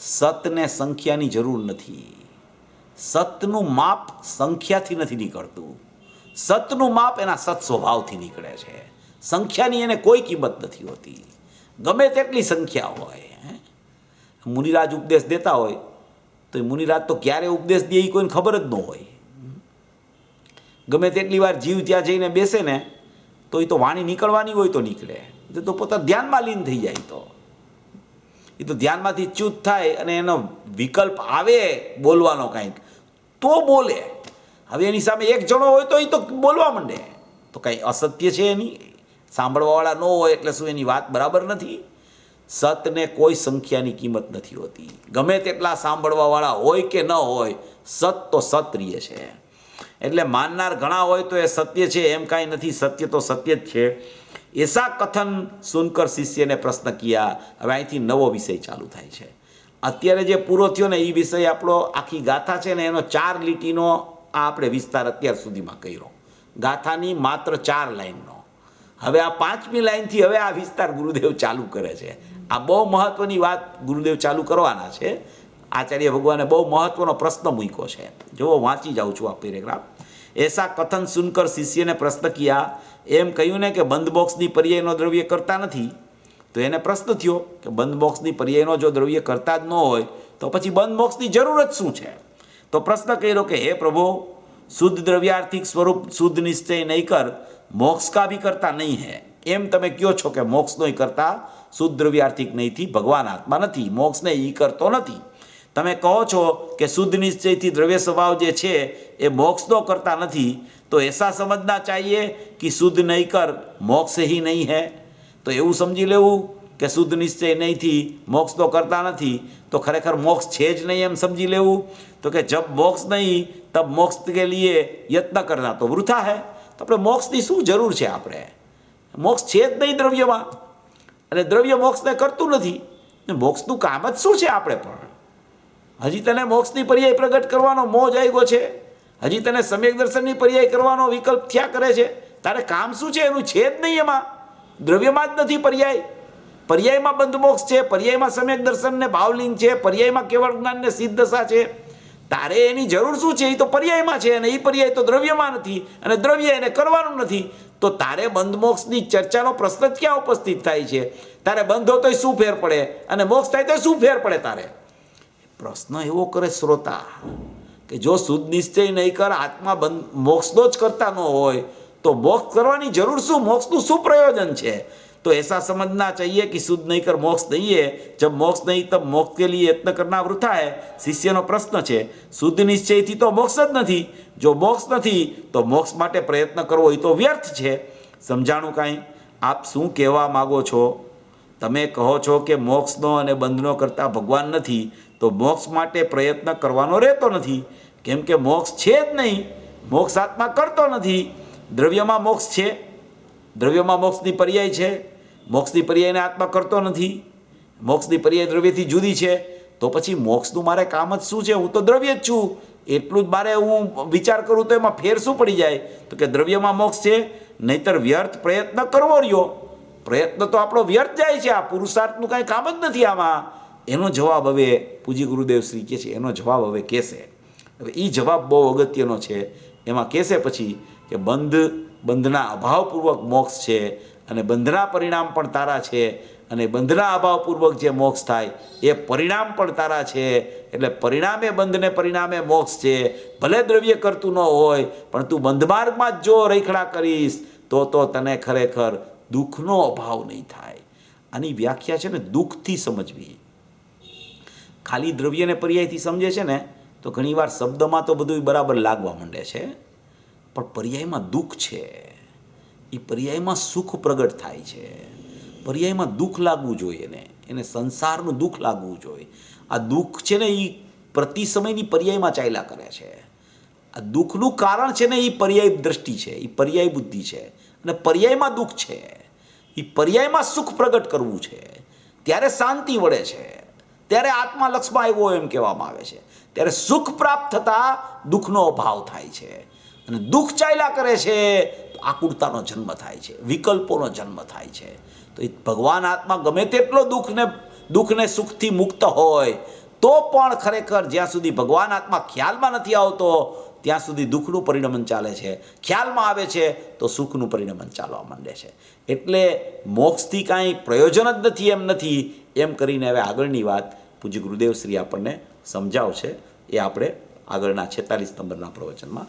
સતને સંખ્યાની જરૂર નથી. સતનું માપ સંખ્યાથી નથી નીકળતું, સતનું માપ એના સત સ્વભાવથી નીકળે છે. સંખ્યાની એને કોઈ કિંમત નથી હોતી, ગમે તેટલી સંખ્યા હોય. મુનિરાજ ઉપદેશ દેતા હોય તો એ મુનિરાજ તો ક્યારે ઉપદેશ દે એ કોઈને ખબર જ ન હોય. ગમે તેટલી વાર જીવ ત્યાં જઈને બેસે ને તો એ તો વાણી નીકળવાની હોય તો નીકળે, તો પોતા ધ્યાનમાં લીન થઈ જાય, તો એ તો ધ્યાનમાંથી ચ્યુત થાય અને એનો વિકલ્પ આવે બોલવાનો કાંઈક તો બોલે. હવે એની સામે એક જણો હોય તો એ તો બોલવા માંડે, તો કાંઈ અસત્ય છે એની? સાંભળવાવાળા ન હોય એટલે શું એની વાત બરાબર નથી? સતને કોઈ સંખ્યાની કિંમત નથી હોતી. ગમે તેટલા સાંભળવાવાળા હોય કે ન હોય, સત તો સત રહે છે. એટલે માનનાર ઘણા હોય તો એ સત્ય છે એમ કાંઈ નથી, સત્ય તો સત્ય જ છે. એસા કથન સુનકર શિષ્યને પ્રશ્ન કિયા. હવે અહીંથી નવો વિષય ચાલુ થાય છે. અત્યારે જે પૂરો થયો ને એ વિષય આપણો આખી ગાથા છે ને એનો 4 લીટીનો આ આપણે વિસ્તાર અત્યાર સુધીમાં કર્યો, ગાથાની માત્ર 4 લાઈનનો. હવે આ 5મી લાઈનથી હવે આ વિસ્તાર ગુરુદેવ ચાલુ કરે છે. આ બહુ મહત્વની વાત ગુરુદેવ ચાલુ કરવાના છે. આચાર્ય ભગવાને બહુ મહત્વનો પ્રશ્ન મૂક્યો છે. જો વાંચી જાઉં છું આ પેરેગ્રાફ. એસા કથન સુનકર શિષ્યને પ્રશ્ન કિયા. એમ કહ્યું ને કે બંધ બોક્સની પર્યાયનો દ્રવ્ય કરતા નથી, તો એને પ્રશ્ન થયો કે બંધ બોક્સની પર્યાયનો જો દ્રવ્ય કરતા જ ન હોય તો પછી બંધ બોક્સની જરૂર જ શું છે? તો પ્રશ્ન કર્યો કે હે પ્રભુ, શુદ્ધ દ્રવ્યાર્થિક સ્વરૂપ શુદ્ધ નિશ્ચય નહીં કર, મોક્ષ કા ભી કરતા નહીં હે. એમ તમે કહો છો કે મોક્ષનો કરતા શુદ્ધ દ્રવ્યાર્થિક નહીંથી ભગવાન આત્મા નથી, મોક્ષને એ કરતો નથી. તમે કહો છો કે શુદ્ધ નિશ્ચયથી દ્રવ્ય સ્વભાવ જે છે એ મોક્ષનો કરતા નથી, તો એસા સમજના ચાહીએ કે શુદ્ધ નહીં કર મોક્ષ ही નહીં હે. તો એવું સમજી લેવું કે શુદ્ધ નિશ્ચય નહીંથી મોક્ષનો કરતા નથી તો ખરેખર મોક્ષ છે જ નહીં એમ સમજી લેવું. તો કે જબ મોક્ષ નહીં તબ મોક્ષ કે લીએ યત્ન કરના તો વૃથા હે. તો આપણે મોક્ષની શું જરૂર છે? આપણે મોક્ષ છે જ નહીં દ્રવ્યમાં, અને દ્રવ્ય મોક્ષને કરતું નથી. મોક્ષનું કામ જ શું છે? આપણે પણ હજી તને મોક્ષની પર્યાય પ્રગટ કરવાનો મોહ જાગ્યો છે, હજી તને સમ્યક દર્શનની પર્યાય કરવાનો વિકલ્પ થયા કરે છે. તારે કામ શું છે? એનું છે જ નહીં, એમાં દ્રવ્યમાં જ નથી પર્યાય. પર્યાયમાં બંધ મોક્ષ છે, પર્યાયમાં સમ્યક દર્શન ને ભાવલિંગ છે, પર્યાયમાં કેવળ જ્ઞાન ને સિદ્ધ દશા છે. તારે એની જરૂર શું છે? એ તો પર્યાયમાં છે, અને એ પર્યાય તો દ્રવ્યમાં નથી, અને દ્રવ્ય એને કરવાનું નથી. તો તારે બંધ મોક્ષની ચર્ચાનો પ્રશ્ન જ ક્યાં ઉપસ્થિત થાય છે? તારે બંધ હોય તો શું ફેર પડે, અને મોક્ષ થાય તો શું ફેર પડે? તારે પ્રશ્ન એવો કરે શ્રોતા કે જો શુદ્ધ નિશ્ચય નહીં કર, આત્મા બંધ મોક્ષનો જ કરતા ન હોય તો મોક્ષ કરવાની જરૂર શું? મોક્ષનું શું પ્રયોજન છે? तो ऐसा समझना चाहिए कि शुद्ध नहीं कर मोक्ष नहीं है, जब मोक्ष नहीं तब मोक्ष के लिए यत्न करना वृथा है. शिष्यનો પ્રશ્ન છે, શુદ્ધ નિશ્ચયથી તો મોક્ષ જ નથી, જો મોક્ષ નથી તો મોક્ષ માટે પ્રયત્ન કરવો એ તો વ્યર્થ છે. સમજાણું કાંઈ? આપ શું કહેવા માગો છો? તમે કહો છો કે મોક્ષનો અને બંધનો કરતા ભગવાન નથી, તો મોક્ષ માટે પ્રયત્ન કરવાનો રહેતો નથી, કેમ કે મોક્ષ છે જ નહીં, મોક્ષ આત્મા કરતો નથી. દ્રવ્યમાં મોક્ષ છે, દ્રવ્યમાં મોક્ષની પર્યાય છે, મોક્ષની પર્યાયને આત્મા કરતો નથી, મોક્ષની પર્યાય દ્રવ્યથી જુદી છે. તો પછી મોક્ષનું મારે કામ જ શું છે? હું તો દ્રવ્ય જ છું, એટલું જ મારે હું વિચાર કરું તો એમાં ફેર શું પડી જાય? તો કે દ્રવ્યમાં મોક્ષ છે, નહીતર વ્યર્થ પ્રયત્ન કરવો રહ્યો. પ્રયત્ન તો આપણો વ્યર્થ જાય છે, આ પુરુષાર્થનું કાંઈ કામ જ નથી આમાં. એનો જવાબ હવે પૂજ્ય ગુરુદેવ શ્રી કહે છે, એનો જવાબ હવે કહેશે. હવે એ જવાબ બહુ અગત્યનો છે. એમાં કહેશે પછી કે બંધના અભાવપૂર્વક મોક્ષ છે, અને બંધના પરિણામ પણ તારા છે, અને બંધના અભાવપૂર્વક જે મોક્ષ થાય એ પરિણામ પણ તારા છે. એટલે પરિણામે બંધને પરિણામે મોક્ષ છે. ભલે દ્રવ્ય કરતું ન હોય, પણ તું બંધમાર્ગમાં જ જો રખડા કરીશ તો તને ખરેખર દુઃખનો અભાવ નહીં થાય. આની વ્યાખ્યા છે ને દુઃખથી સમજવી. ખાલી દ્રવ્યને પર્યાયથી સમજે છે ને તો ઘણીવાર શબ્દમાં તો બધું બરાબર લાગવા માંડે છે, પણ પર્યાયમાં દુઃખ છે, એ પર્યાયમાં સુખ પ્રગટ થાય છે. પર્યાયમાં દુઃખ લાગવું જોઈએ, એને સંસારનું દુઃખ લાગવું જોઈએ. આ દુઃખ છે ને એ પ્રતિ સમયની પર્યાયમાં ચાલ્યા કરે છે. આ દુઃખનું કારણ છે ને એ પર્યાય દ્રષ્ટિ છે, એ પર્યાય બુદ્ધિ છે, અને પર્યાયમાં દુઃખ છે. એ પર્યાયમાં સુખ પ્રગટ કરવું છે, ત્યારે શાંતિ વળે છે, ત્યારે આત્મા લક્ષમાં આવ્યો એમ કહેવામાં આવે છે. ત્યારે સુખ પ્રાપ્ત થતાં દુઃખનો અભાવ થાય છે, અને દુઃખ ચાલ્યા કરે છે તો આકુરતાનો જન્મ થાય છે, વિકલ્પોનો જન્મ થાય છે. તો એ ભગવાન આત્મા ગમે તેટલો દુઃખને સુખથી મુક્ત હોય તો પણ ખરેખર જ્યાં સુધી ભગવાન આત્મા ખ્યાલમાં નથી આવતો ત્યાં સુધી દુઃખનું પરિણમન ચાલે છે. ખ્યાલમાં આવે છે તો સુખનું પરિણમન ચાલવા માંડે છે. એટલે મોક્ષથી કાંઈ પ્રયોજન જ નથી એમ નથી, એમ કરીને હવે આગળની વાત પૂજ્ય ગુરુદેવ શ્રી આપણને સમજાવશે. એ આપણે આગળના 46 નંબરના પ્રવચનમાં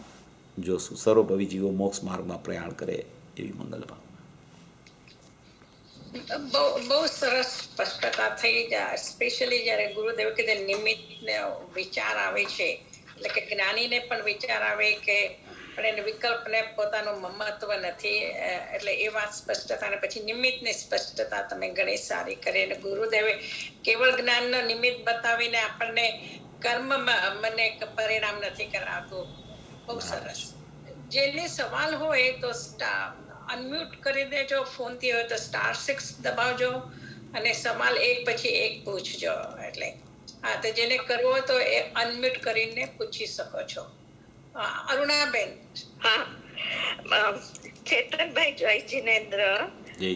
જોશું. સર્વભવી જીવો મોક્ષ માર્ગમાં પ્રયાણ કરે એવી મંગલ ભાવ. બહુ બહુ સરસ સ્પષ્ટતા થઈ જાય, સ્પેશિયલી જ્યારે ગુરુદેવ કીધે નિમિત્તને વિચાર આવે છે, એટલે કે જ્ઞાનીને પણ વિચાર આવે કે પણ એને વિકલ્પને પોતાનું મહત્વ નથી, એટલે એ વાત સ્પષ્ટતા. અને પછી નિમિત્તની સ્પષ્ટતા તમે ઘણી સારી કરી. અને ગુરુદેવે કેવળ જ્ઞાનનો નિમિત્ત બતાવીને આપણને કર્મમાં મને પરિણામ નથી કરાવતું. બહુ બરાબર સરસ. છે. જેને સવાલ હોય તો અનમ્યુટ કરી દેજો, ફોનથી હોય તો *6 દબાવજો અને સવાલ એક પછી એક પૂછજો. એટલે હા, તો જેને કરવો હોય તો એ અનમ્યુટ કરીને પૂછી શકો છો. અરુણાબેન. હા, ચેતનભાઈ, જય જિનેન્દ્ર. જય.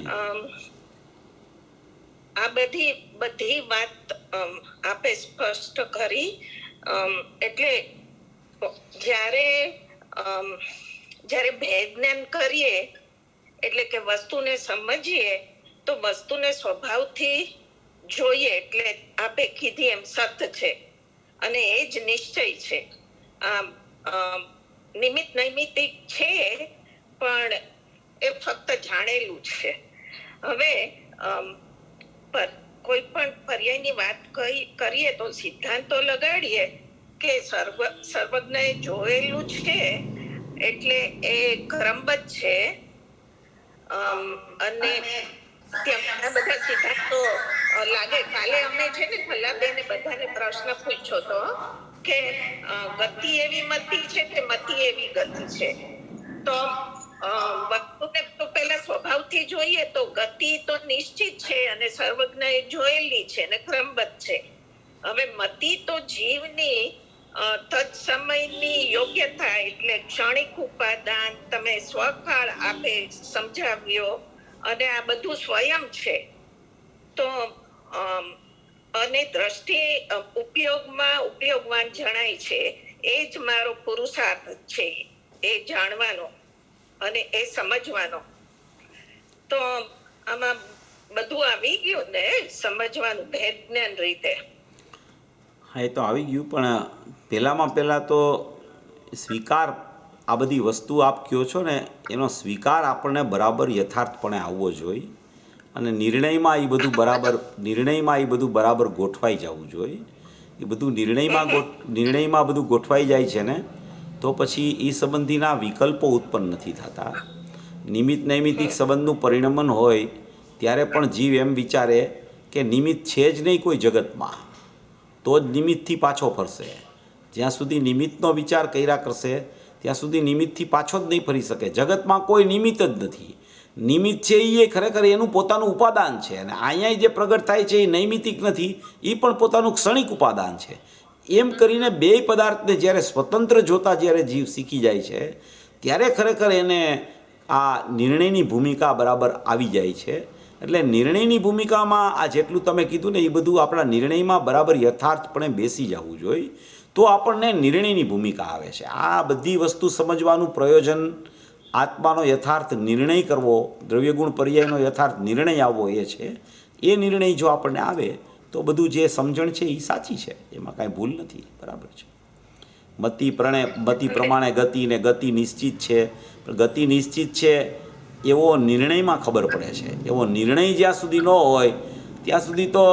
આ બધી વાત આપે સ્પષ્ટ કરી. એટલે જ્યારે ભેદ જ્ઞાન કરીએ, એટલે કે વસ્તુને સમજીએ, તો વસ્તુને સ્વભાવથી જોઈએ, એટલે આપે કીધી એમ સત છે અને એ જ નિશ્ચય છે. નિમિત્ત નૈમિત્તિક છે, પણ એ ફક્ત જાણેલું છે. હવે કોઈ પણ પર્યાયની વાત કરીએ તો સિદ્ધાંતો લગાડીએ કે સર્વજ્ઞ જોયેલું છે એટલે એ ક્રમબદ્ધ છે. અને ત્યાં ઘણા બધા સિદ્ધાંતો લાગે. કાલે અમે છે ને ભલાબેને બધાને પ્રશ્ન પૂછ્યો તો કે ગતિ એવી મતિ છે કે મતિ એવી ગતિ છે. તો વસ્તુને તો પહેલા સ્વભાવથી જોઈએ તો ગતિ તો નિશ્ચિત છે અને સર્વજ્ઞ જોયેલી છે ને ક્રમબદ્ધ છે. હવે મતિ તો જીવની તત્સમયની યોગ્યતા, એટલે ક્ષણિક ઉપાદાન, તમે સ્વકાળ આપે સમજાવ્યો, અને આ બધું સ્વયં છે. તો અને દ્રષ્ટિ ઉપયોગવાન જણાય છે. એ જ મારો પુરુષાર્થ છે, એ જાણવાનો અને એ સમજવાનો. તો આમાં બધું આવી ગયું ને, સમજવાનું ભેદ જ્ઞાન રીતે. હા, એ તો આવી ગયું, પણ પહેલાં તો સ્વીકાર, આ બધી વસ્તુ આપ કહો છો ને, એનો સ્વીકાર આપણને બરાબર યથાર્થપણે આવવો જોઈએ અને નિર્ણયમાં એ બધું બરાબર ગોઠવાઈ જવું જોઈએ. એ બધું નિર્ણયમાં બધું ગોઠવાઈ જાય છે ને, તો પછી એ સંબંધીના વિકલ્પો ઉત્પન્ન નથી થતા. નિમિત્ત નૈમિત્તિક સંબંધનું પરિણમન હોય ત્યારે પણ જીવ એમ વિચારે કે નિમિત્ત છે જ નહીં કોઈ જગતમાં, તો જ નિમિત્તથી પાછો ફરશે. જ્યાં સુધી નિમિત્તનો વિચાર કર્યા કરશે ત્યાં સુધી નિમિત્તથી પાછો જ નહીં ફરી શકે. જગતમાં કોઈ નિમિત્ત જ નથી. નિમિત્ત છે એ ખરેખર એનું પોતાનું ઉપાદાન છે, અને અહીંયા જે પ્રગટ થાય છે એ નૈમિત્તિક નથી, એ પણ પોતાનું ક્ષણિક ઉપાદાન છે. એમ કરીને બે પદાર્થને જ્યારે સ્વતંત્ર જોતા જ્યારે જીવ શીખી જાય છે, ત્યારે ખરેખર એને આ નિર્ણયની ભૂમિકા બરાબર આવી જાય છે. એટલે નિર્ણયની ભૂમિકામાં આ જેટલું તમે કીધું ને, એ બધું આપણા નિર્ણયમાં બરાબર યથાર્થપણે બેસી જવું જોઈએ, તો આપણને નિર્ણયની ભૂમિકા આવે છે. આ બધી વસ્તુ સમજવાનું પ્રયોજન આત્માનો યથાર્થ નિર્ણય કરવો, દ્રવ્યગુણ પર્યાયનો યથાર્થ નિર્ણય આવવો એ છે. એ નિર્ણય જો આપણને આવે તો બધું જે સમજણ છે એ સાચી છે, એમાં કાંઈ ભૂલ નથી, બરાબર છે. મતિ પ્રમાણે ગતિ, ને ગતિ નિશ્ચિત છે. ગતિ નિશ્ચિત છે એવો નિર્ણયમાં ખબર પડે છે. એવો નિર્ણય જ્યાં સુધી ન હોય ત્યાં સુધી તો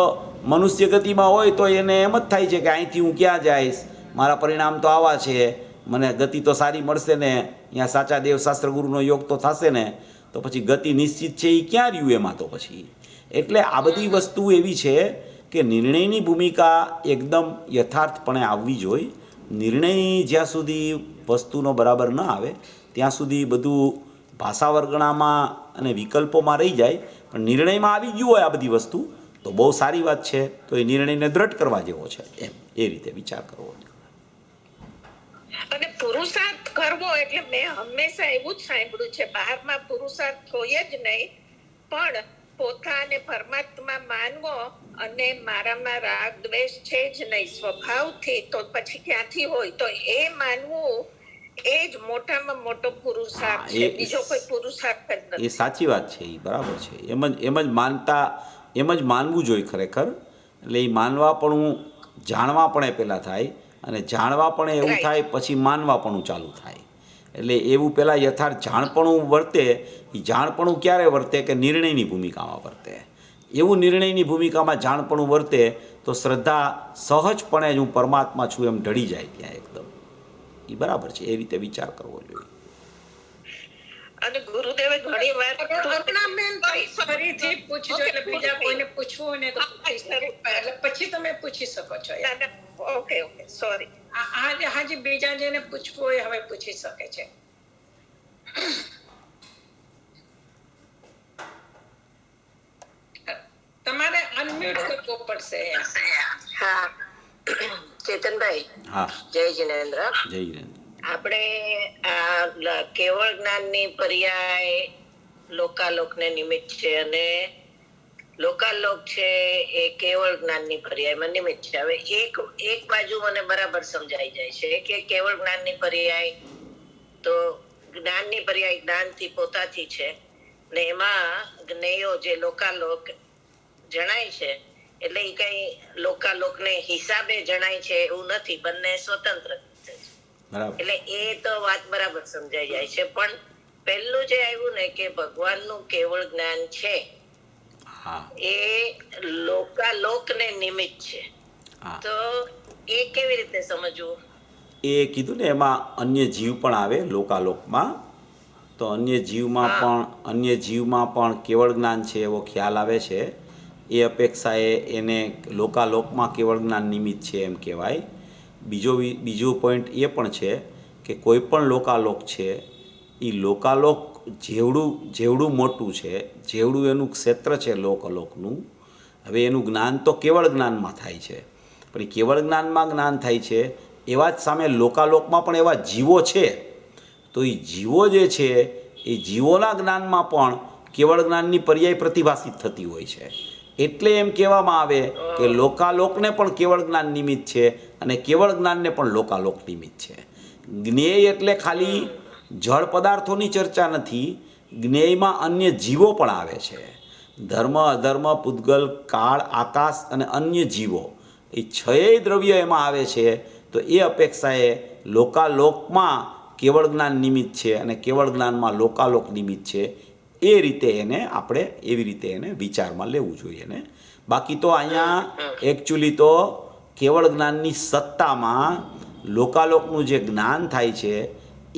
મનુષ્ય ગતિમાં હોય તો એને એમ જ થાય છે કે અહીંથી હું ક્યાં જઈશ, મારા પરિણામ તો આવા છે, મને ગતિ તો સારી મળશે ને, અહીંયા સાચા દેવશાસ્ત્ર ગુરુનો યોગ તો થશે ને, તો પછી ગતિ નિશ્ચિત છે એ ક્યાં રહ્યું એમાં તો પછી. એટલે આ બધી વસ્તુ એવી છે કે નિર્ણયની ભૂમિકા એકદમ યથાર્થપણે આવવી જોઈએ. નિર્ણય જ્યાં સુધી વસ્તુનો બરાબર ન આવે ત્યાં સુધી બધું ભાષા વર્ગણામાં અને વિકલ્પોમાં રહી જાય. પણ નિર્ણયમાં આવી ગયું હોય આ બધી વસ્તુ તો બહુ સારી વાત છે. તો એ નિર્ણયને દ્રઢ કરવા જેવો છે, એમ એ રીતે વિચાર કરવો. અને પુરુષાર્થ કરવો એટલે મેં હંમેશા એવું જ સાંભળ્યું છે, બહારમાં પુરુષાર્થ હોય જ નહીં, પણ પોતાને પરમાત્મા માનવો અને મારામાં રાગ દ્વેષ છે જ નહીં સ્વભાવથી, તો પછી ક્યાંથી હોય, તો એ માનવું એ જ મોટામાં મોટો પુરુષાર્થ છે. બીજો કોઈ પુરુષાર્થ જ નથી. એ સાચી વાત છે, એ બરાબર છે. એમ જ માનવું જોઈએ ખરેખર. એટલે એ માનવા પણ જાણવા પણ એ પહેલાં થાય, અને જાણવા પણ એવું થાય પછી માનવા પણ ચાલુ થાય. એટલે એવું પહેલાં યથાર્થ જાણપણું વર્તે. એ જાણપણું ક્યારે વર્તે કે નિર્ણયની ભૂમિકામાં વર્તે. એવું નિર્ણયની ભૂમિકામાં જાણપણું વર્તે તો શ્રદ્ધા સહજપણે જ હું પરમાત્મા છું એમ ઢળી જાય ત્યાં એકદમ. એ બરાબર છે, એ રીતે વિચાર કરવો જોઈએ. અને ગુરુદેવે ઘણી વાર ફરીથી પૂછજો, એટલે બીજા કોઈને પૂછવું હોય ને તો પૂછી શકે. એટલે પછી તમે પૂછી શકો છો. Okay sorry. હાજી બીજા જેને પૂછવું હોય હવે પૂછી શકે છે. તમારે અનમ્યુટ કરવો પડશે. હા ચેતનભાઈ, હા, જય જિનેન્દ્ર. જય હિરેન્દ્ર. આપણે આ કેવળ જ્ઞાનની પર્યાય લોકાલોકને નિમિત્ત છે અને લોકાલોક છે એ કેવળ જ્ઞાનની પર્યાયમાં નિમિત્ત છે. હવે એક બાજુ મને બરાબર સમજાઈ જાય છે કે કેવળ જ્ઞાનની પર્યાય તો જ્ઞાનની પર્યાય જ્ઞાનથી પોતાથી છે ને એમાં જ્ઞેયો જે લોકાલોક જણાય છે એટલે એ કઈ લોકાલોકને હિસાબે જણાય છે એવું નથી, બંને સ્વતંત્ર છે. બરાબર. એટલે એ તો વાત બરાબર સમજાઈ જાય છે. પણ પહેલું જે આવ્યું ને કે ભગવાનનું કેવળ જ્ઞાન છે હા, એ લોકાલોકને નિમિત્ત છે, હા. તો એ કેવી રીતે સમજવું? એ કીધું ને એમાં અન્ય જીવ પણ આવે લોકાલોકમાં. તો અન્ય જીવમાં પણ કેવળ જ્ઞાન છે એવો ખ્યાલ આવે છે. એ અપેક્ષાએ એને લોકાલોકમાં કેવળ જ્ઞાન નિમિત્ત છે એમ કહેવાય. બીજો પોઈન્ટ એ પણ છે કે કોઈ પણ લોકાલોક છે એ લોકાલોક જેવડું મોટું છે, જેવડું એનું ક્ષેત્ર છે લોકાલોકનું, હવે એનું જ્ઞાન તો કેવળ જ્ઞાનમાં થાય છે. પણ એ કેવળ જ્ઞાનમાં જ્ઞાન થાય છે એવા જ સામે લોકાલોકમાં પણ એવા જીવો છે. તો એ જીવો જે છે એ જીવોના જ્ઞાનમાં પણ કેવળ જ્ઞાનની પર્યાય પ્રતિભાસિત થતી હોય છે. એટલે એમ કહેવામાં આવે કે લોકાલોકને પણ કેવળ જ્ઞાન નિમિત્ત છે અને કેવળ જ્ઞાનને પણ લોકાલોક નિમિત્ત છે. જ્ઞેય એટલે ખાલી જળ પદાર્થોની ચર્ચા નથી, જ્ઞેયમાં અન્ય જીવો પણ આવે છે. ધર્મ, અધર્મ, પૂતગલ, કાળ, આકાશ અને અન્ય જીવો, એ છયેય દ્રવ્ય એમાં આવે છે. તો એ અપેક્ષાએ લોકાલોકમાં કેવળ જ્ઞાન નિમિત્ત છે અને કેવળ જ્ઞાનમાં લોકાલોક નિમિત્ત છે. એ રીતે એને આપણે એવી રીતે એને વિચારમાં લેવું જોઈએ ને. બાકી તો અહીંયા એકચ્યુઅલી તો કેવળ જ્ઞાનની સત્તામાં લોકાલોકનું જે જ્ઞાન થાય છે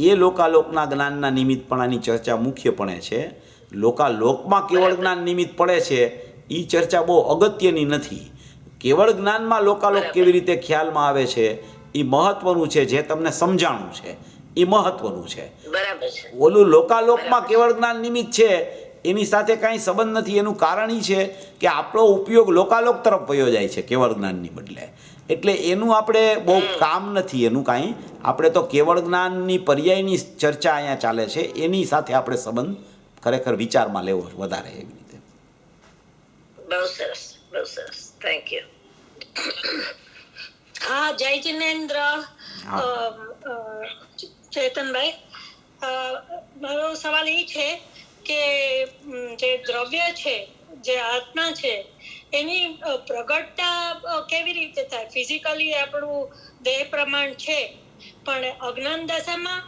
એ લોકાલોકના જ્ઞાનના નિમિત્તપણાની ચર્ચા મુખ્યપણે છે. લોકાલોકમાં કેવળ જ્ઞાન નિમિત્ત પડે છે એ ચર્ચા બહુ અગત્યની નથી. કેવળ જ્ઞાનમાં લોકાલોક કેવી રીતે ખ્યાલમાં આવે છે એ મહત્વનું છે. જે તમને સમજાણું છે એ મહત્વનું છે. બરાબર છે. ઓલું લોકાલોકમાં કેવળ જ્ઞાન નિમિત્ત છે એની સાથે કાંઈ સંબંધ નથી. એનું કારણ એ છે કે આપણો ઉપયોગ લોકાલોક તરફ વયો જાય છે કેવળ જ્ઞાનની બદલે. એટલે એનું આપણે બહુ કામ નથી એનું કાંઈ. આપણે તો કેવળ જ્ઞાનની પર્યાયની ચર્ચા અહીંયા ચાલે છે, એની સાથે આપણે સંબંધ ખરેખર વિચારમાં લેવો વધારે એવી રીતે. બહુ સરસ, બહુ સરસ. Thank you. હા, જય જિનેન્દ્ર. ચેતનભાઈ, મારો સવાલ એ છે કે જે દ્રવ્ય છે, જે આત્મા છે, એની પ્રગટતા કેવી રીતે થાય? ફિઝિકલી આપણું દેહ પ્રમાણ છે, પણ અજ્ઞાન દશામાં,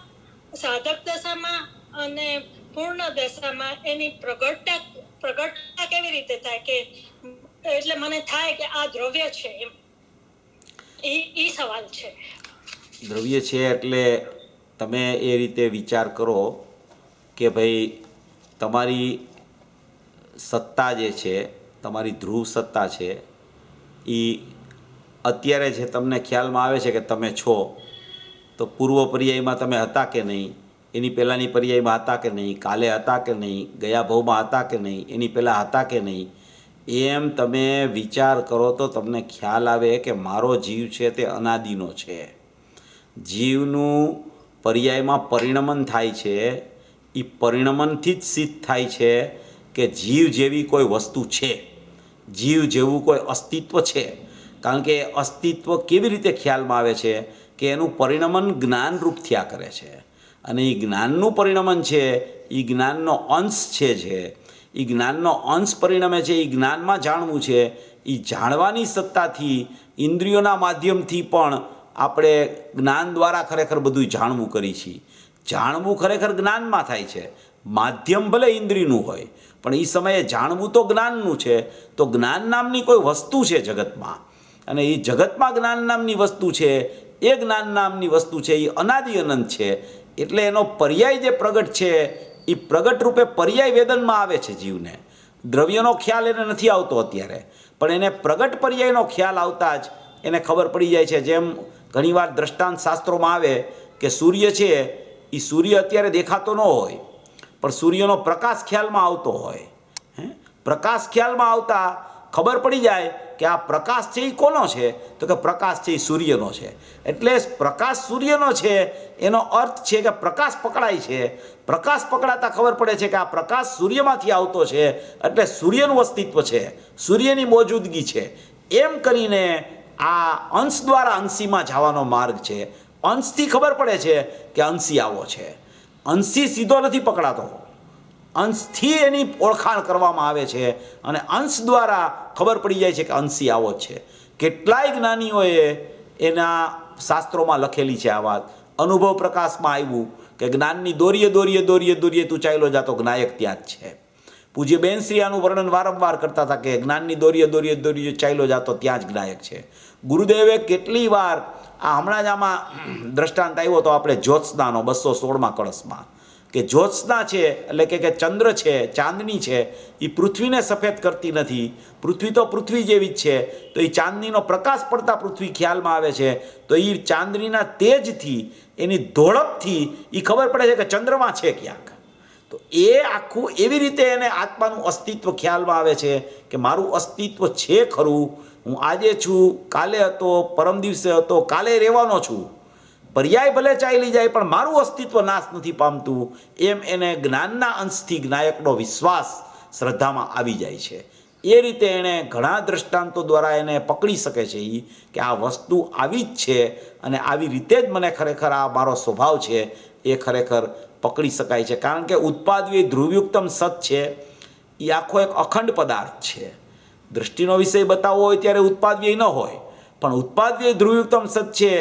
સાધક દશામાં અને પૂર્ણ દશામાં એની પ્રગટતા કેવી રીતે થાય? કે એટલે મને થાય કે આ દ્રવ્ય છે એમ. એ સવાલ છે. દ્રવ્ય છે એટલે તમે એ રીતે વિચાર કરો કે ભાઈ તમારી સત્તા જે છે, તમારી ધ્રુવ સત્તા છે, એ અત્યારે જે તમને ખ્યાલમાં આવે છે કે તમે છો, તો પૂર્વ પર્યાયમાં તમે હતા કે નહીં, એની પહેલાંની પર્યાયમાં હતા કે નહીં, કાલે હતા કે નહીં, ગયા ભવમાં હતા કે નહીં, એની પહેલાં હતા કે નહીં, એમ તમે વિચાર કરો તો તમને ખ્યાલ આવે કે મારો જીવ છે તે અનાદિનો છે. જીવનું પર્યાયમાં પરિણમન થાય છે. એ પરિણમનથી જ સિદ્ધ થાય છે કે જીવ જેવી કોઈ વસ્તુ છે, જીવ જેવું કોઈ અસ્તિત્વ છે. કારણ કે અસ્તિત્વ કેવી રીતે ખ્યાલમાં આવે છે કે એનું પરિણમન જ્ઞાનરૂપ થયા કરે છે. અને એ જ્ઞાનનું પરિણમન છે, એ જ્ઞાનનો અંશ છે એ જ્ઞાનનો અંશ પરિણમે છે. એ જ્ઞાનમાં જાણવું છે. એ જાણવાની સત્તાથી ઇન્દ્રિયોના માધ્યમથી પણ આપણે જ્ઞાન દ્વારા ખરેખર બધું જાણવું કરી છીએ. જાણવું ખરેખર જ્ઞાનમાં થાય છે. માધ્યમ ભલે ઇન્દ્રિયનું હોય, પણ એ સમયે જાણવું તો જ્ઞાનનું છે. તો જ્ઞાન નામની કોઈ વસ્તુ છે જગતમાં, અને એ જગતમાં જ્ઞાન નામની વસ્તુ છે, એ જ્ઞાન નામની વસ્તુ છે એ અનાદિ અનંત છે. એટલે એનો પર્યાય જે પ્રગટ છે એ પ્રગટ રૂપે પર્યાય વેદનમાં આવે છે જીવને. દ્રવ્યનો ખ્યાલ એને નથી આવતો અત્યારે, પણ એને પ્રગટ પર્યાયનો ખ્યાલ આવતા જ એને ખબર પડી જાય છે. જેમ ઘણીવાર દ્રષ્ટાંત શાસ્ત્રોમાં આવે કે સૂર્ય છે એ સૂર્ય અત્યારે દેખાતો ન હોય, પણ સૂર્યનો પ્રકાશ ખ્યાલમાં આવતો હોય. પ્રકાશ ખ્યાલમાં આવતા ખબર પડી જાય કે આ પ્રકાશ છે એ કોનો છે, તો કે પ્રકાશ છે એ સૂર્યનો છે. એટલે પ્રકાશ સૂર્યનો છે એનો અર્થ છે કે પ્રકાશ પકડાય છે. પ્રકાશ પકડાતા ખબર પડે છે કે આ પ્રકાશ સૂર્યમાંથી આવતો છે, એટલે સૂર્યનું અસ્તિત્વ છે, સૂર્યની મોજૂદગી છે. એમ કરીને આ અંશ દ્વારા અંશીમાં જવાનો માર્ગ છે. અંશથી ખબર પડે છે કે અંશી આવો છે. અંશી સીધો નથી પકડાતો, અંશથી એની ઓળખાણ કરવામાં આવે છે, અને અંશ દ્વારા ખબર પડી જાય છે કે અંશી આવો જ છે. કેટલાય જ્ઞાનીઓએ એના શાસ્ત્રોમાં લખેલી છે આ વાત. અનુભવ પ્રકાશમાં આવ્યું કે જ્ઞાનની દોરીએ દોરીએ દોરીએ દોરીએ તું ચાલ્યો જાતો જ્ઞાયક ત્યાં જ છે. પૂજ્ય બેનશ્રી આનું વર્ણન વારંવાર કરતા હતા કે જ્ઞાનની દોરીએ દોરીએ દોરીએ ચાલ્યો જાતો ત્યાં જ જ્ઞાયક છે. ગુરુદેવે કેટલી વાર આ હમણાં જ આમાં દ્રષ્ટાંત આવ્યો તો આપણે જ્યોત્સનાનો 216માં કળશમાં, કે જ્યોત્સના છે એટલે કે ચંદ્ર છે, ચાંદની છે, એ પૃથ્વીને સફેદ કરતી નથી. પૃથ્વી તો પૃથ્વી જેવી જ છે. તો એ ચાંદનીનો પ્રકાશ પડતા પૃથ્વી ખ્યાલમાં આવે છે. તો એ ચાંદનીના તેજથી, એની ધોળપથી એ ખબર પડે છે કે ચંદ્રમાં છે ક્યાંક. તો એ આખું એવી રીતે એને આત્માનું અસ્તિત્વ ખ્યાલમાં આવે છે કે મારું અસ્તિત્વ છે ખરું, હું આજે છું, કાલે હતો, પરમ દિવસે હતો, કાલે રહેવાનો છું. પર્યાય ભલે ચાલી જાય પણ મારું અસ્તિત્વ નાશ નથી પામતું. એમ એને જ્ઞાનના અંશથી જ્ઞાયકનો વિશ્વાસ શ્રદ્ધામાં આવી જાય છે. એ રીતે એણે ઘણા દ્રષ્ટાંતો દ્વારા એને પકડી શકે છે એ કે આ વસ્તુ આવી જ છે, અને આવી રીતે જ મને ખરેખર આ મારો સ્વભાવ છે એ ખરેખર પકડી શકાય છે. કારણ કે ઉત્પાદવી ધ્રુવયુક્તમ સત છે એ આખો એક અખંડ પદાર્થ છે. દૃષ્ટિનો વિષય બતાવવો હોય ત્યારે ઉત્પાદવ્યય ન હોય, પણ ઉત્પાદવ્યય ધ્રુવયુક્તમ સત છે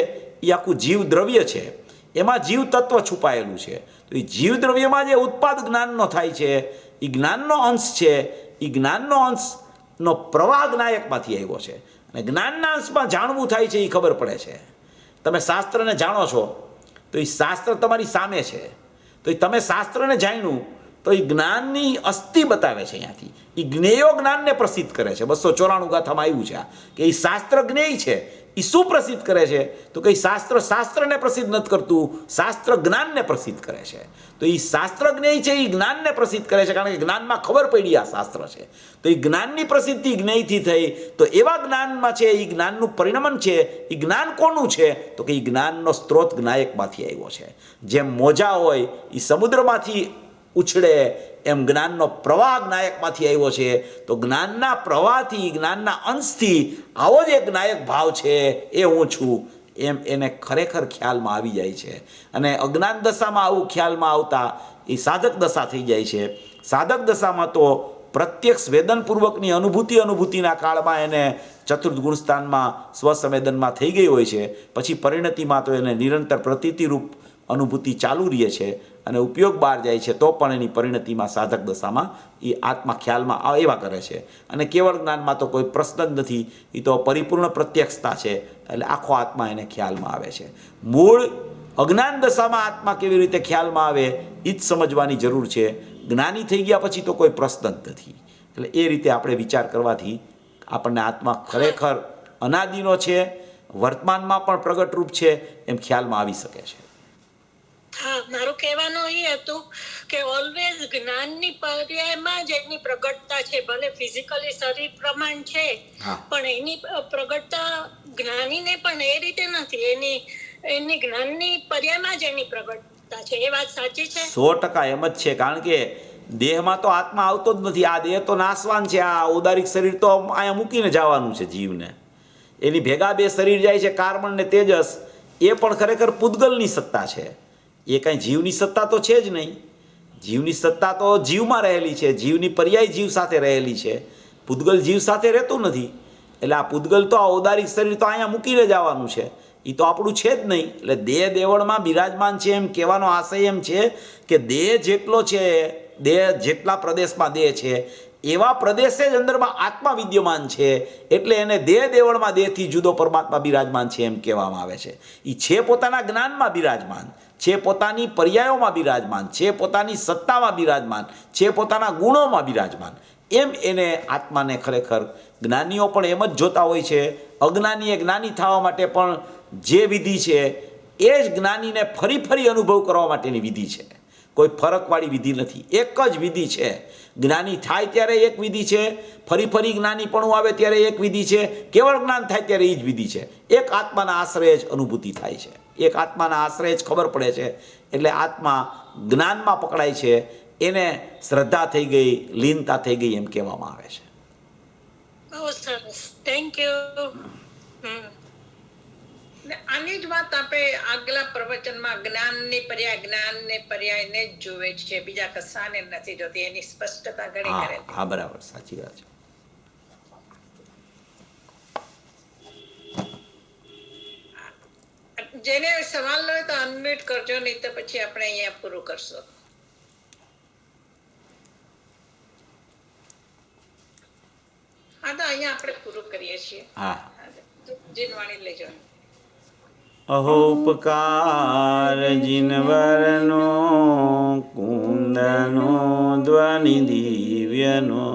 એ આખું જીવ દ્રવ્ય છે, એમાં જીવ તત્વ છુપાયેલું છે. તો એ જીવ દ્રવ્યમાં જે ઉત્પાદ જ્ઞાનનો થાય છે એ જ્ઞાનનો અંશ છે. એ જ્ઞાનનો અંશનો પ્રવાહ જ્ઞાયકમાંથી આવ્યો છે, અને જ્ઞાનના અંશમાં જાણવું થાય છે એ ખબર પડે છે. તમે શાસ્ત્રને જાણો છો તો એ શાસ્ત્ર તમારી સામે છે, તો એ તમે શાસ્ત્રને જાણ્યું તો એ જ્ઞાનની અસ્થિ બતાવે છે. અહીંયાથી એ જ્ઞેયો જ્ઞાનને પ્રસિદ્ધ કરે છે. 294 ગાથામાં આવ્યું છે કે એ શાસ્ત્ર જ્ઞેય છે. એ શું પ્રસિદ્ધ કરે છે તો કે શાસ્ત્ર શાસ્ત્રને પ્રસિદ્ધ નથી કરતું, શાસ્ત્ર જ્ઞાનને પ્રસિદ્ધ કરે છે. તો એ શાસ્ત્ર જ્ઞેય છે એ જ્ઞાનને પ્રસિદ્ધ કરે છે, કારણ કે જ્ઞાનમાં ખબર પડી આ શાસ્ત્ર છે. તો એ જ્ઞાનની પ્રસિદ્ધિ જ્ઞેયથી થઈ. તો એવા જ્ઞાનમાં છે એ જ્ઞાનનું પરિણમન છે. એ જ્ઞાન કોનું છે તો કે એ જ્ઞાનનો સ્ત્રોત જ્ઞાયકમાંથી આવ્યો છે. જેમ મોજા હોય એ સમુદ્રમાંથી ઉછળે એમ જ્ઞાનનો પ્રવાહ જ્ઞાયકમાંથી આવ્યો છે. તો જ્ઞાનના પ્રવાહથી, જ્ઞાનના અંશથી આવો જ એક જ્ઞાયક ભાવ છે એ હું છું એમ એને ખરેખર ખ્યાલમાં આવી જાય છે. અને અજ્ઞાન દશામાં આવું ખ્યાલમાં આવતા એ સાધક દશા થઈ જાય છે. સાધક દશામાં તો પ્રત્યક્ષ વેદનપૂર્વકની અનુભૂતિના કાળમાં એને ચતુર્થ ગુણસ્થાનમાં સ્વસંવેદનમાં થઈ ગઈ હોય છે. પછી પરિણતિમાં તો એને નિરંતર પ્રતીતિરૂપ અનુભૂતિ ચાલુ રહે છે, અને ઉપયોગ બહાર જાય છે તો પણ એની પરિણતિમાં સાધક દશામાં એ આત્મા ખ્યાલમાં એવા કરે છે. અને કેવળ જ્ઞાનમાં તો કોઈ પ્રશ્ન જ નથી, એ તો પરિપૂર્ણ પ્રત્યક્ષતા છે. એટલે આખો આત્મા એને ખ્યાલમાં આવે છે. મૂળ અજ્ઞાન દશામાં આત્મા કેવી રીતે ખ્યાલમાં આવે એ જ સમજવાની જરૂર છે. જ્ઞાની થઈ ગયા પછી તો કોઈ પ્રશ્ન જ નથી. એટલે એ રીતે આપણે વિચાર કરવાથી આપણને આત્મા ખરેખર અનાદિનો છે, વર્તમાનમાં પણ પ્રગટ રૂપ છે એમ ખ્યાલમાં આવી શકે છે. હા, મારું કહેવાનું એ હતું કે ઓલવેઝ જ્ઞાનની પર્યાયમાં જ એની પ્રગટતા છે. ભલે ફિઝિકલી શરીર પ્રમાણ છે, પણ એની પ્રગટતા જ્ઞાનીને પણ એ રીતે નથી. એની જ્ઞાનની પર્યાયમાં જ એની પ્રગટતા છે. એ વાત સાચી છે? 100% એમ જ છે. કારણ કે દેહમાં તો આત્મા આવતો જ નથી. આ દેહ તો નાશવાન છે. આ ઔદારિક શરીર તો અહીંયા મૂકીને જવાનું છે જીવને. એની ભેગા બે શરીર જાય છે, કાર્બન ને તેજસ. એ પણ ખરેખર પૂતગલની સત્તા છે. એ કાંઈ જીવની સત્તા તો છે જ નહીં. જીવની સત્તા તો જીવમાં રહેલી છે, જીવની પર્યાય જીવ સાથે રહેલી છે. પૂતગલ જીવ સાથે રહેતું નથી. એટલે આ પૂતગલ તો આ ઔદારિક શરીર તો અહીંયા મૂકીને જવાનું છે. એ તો આપણું છે જ નહીં. એટલે દેહ દેવળમાં બિરાજમાન છે એમ કહેવાનો આશય એમ છે કે દેહ જેટલો છે, દેહ જેટલા પ્રદેશમાં દેહ છે એવા પ્રદેશે જ અંદરમાં આત્મા વિદ્યમાન છે. એટલે એને દેહ દેવળમાં દેહથી જુદો પરમાત્મા બિરાજમાન છે એમ કહેવામાં આવે છે. એ છે પોતાના જ્ઞાનમાં બિરાજમાન, છે પોતાની પર્યાયોમાં બિરાજમાન, છે પોતાની સત્તામાં બિરાજમાન, છે પોતાના ગુણોમાં બિરાજમાન. એમ એને આત્માને ખરેખર જ્ઞાનીઓ પણ એમ જ જોતા હોય છે. અજ્ઞાનીએ જ્ઞાની થવા માટે પણ જે વિધિ છે એ જ જ્ઞાનીને ફરી ફરી અનુભવ કરવા માટેની વિધિ છે. કોઈ ફરકવાળી વિધિ નથી, એક જ વિધિ છે. જ્ઞાની થાય ત્યારે એક વિધિ છે, ફરી ફરી જ્ઞાનીપણું આવે ત્યારે એક વિધિ છે, કેવળ જ્ઞાન થાય ત્યારે એ જ વિધિ છે. એક આત્માના આશ્રય જ અનુભૂતિ થાય છે, એક આત્માના આશ્રય જ ખબર પડે છે. એટલે આત્મા જ્ઞાનમાં પકડાય છે, એને શ્રદ્ધા થઈ ગઈ, લીનતા થઈ ગઈ એમ કહેવામાં આવે છે. બહુ સરસ, થેન્ક યુ. ને આની જ વાત આપણે આગલા પ્રવચનમાં જ્ઞાનની પર્યાયને જ જોવે છે, બીજા કશાને નથી જોતી. એની સ્પષ્ટતા ઘણી હા કરેલી. હા, બરાબર, સાચી વાત છે. જેને સવાલ હોય તો અનમ્યુટ કરજો, નહીં તો પછી આપણે અહીંયા પૂરું કરશું. હા, તો અહીંયા આપણે પૂરું કરીએ છીએ. હા. જીનવાણી લેજો. અહો ઉપકાર જીનવરનો, કુંદનો ધ્વનિ દિવ્યનો,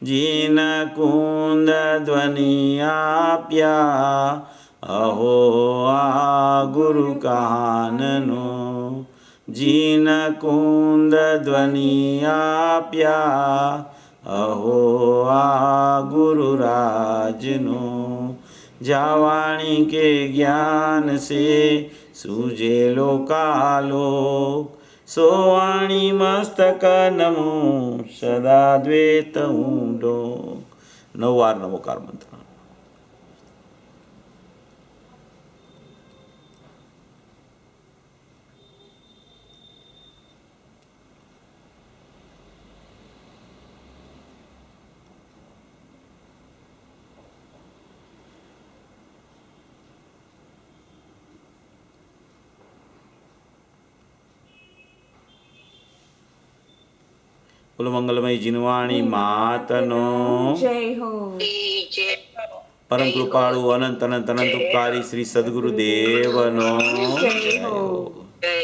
જીન કુંદ ધ્વનિ આપ્યા. અહો આ ગુરુ કાનનો, જીન કુંદ ધ્વનિ આપ્યા. અહો આ ગુરુ રાજનો, જાવાણી કે જ્ઞાન સે સૂજે લોકાલોક. સોવાણી મસ્તક નમો સદા દ્વૈત ઊંડો. 9 વાર નમોકાર મંત્ર. બોલો મંગલમય જીનવાણી માતનો જય હો. પરમ કૃપાળુ અનંત અનંત અનંત ઉપકારી શ્રી સદગુરુ દેવનો જય હો. જય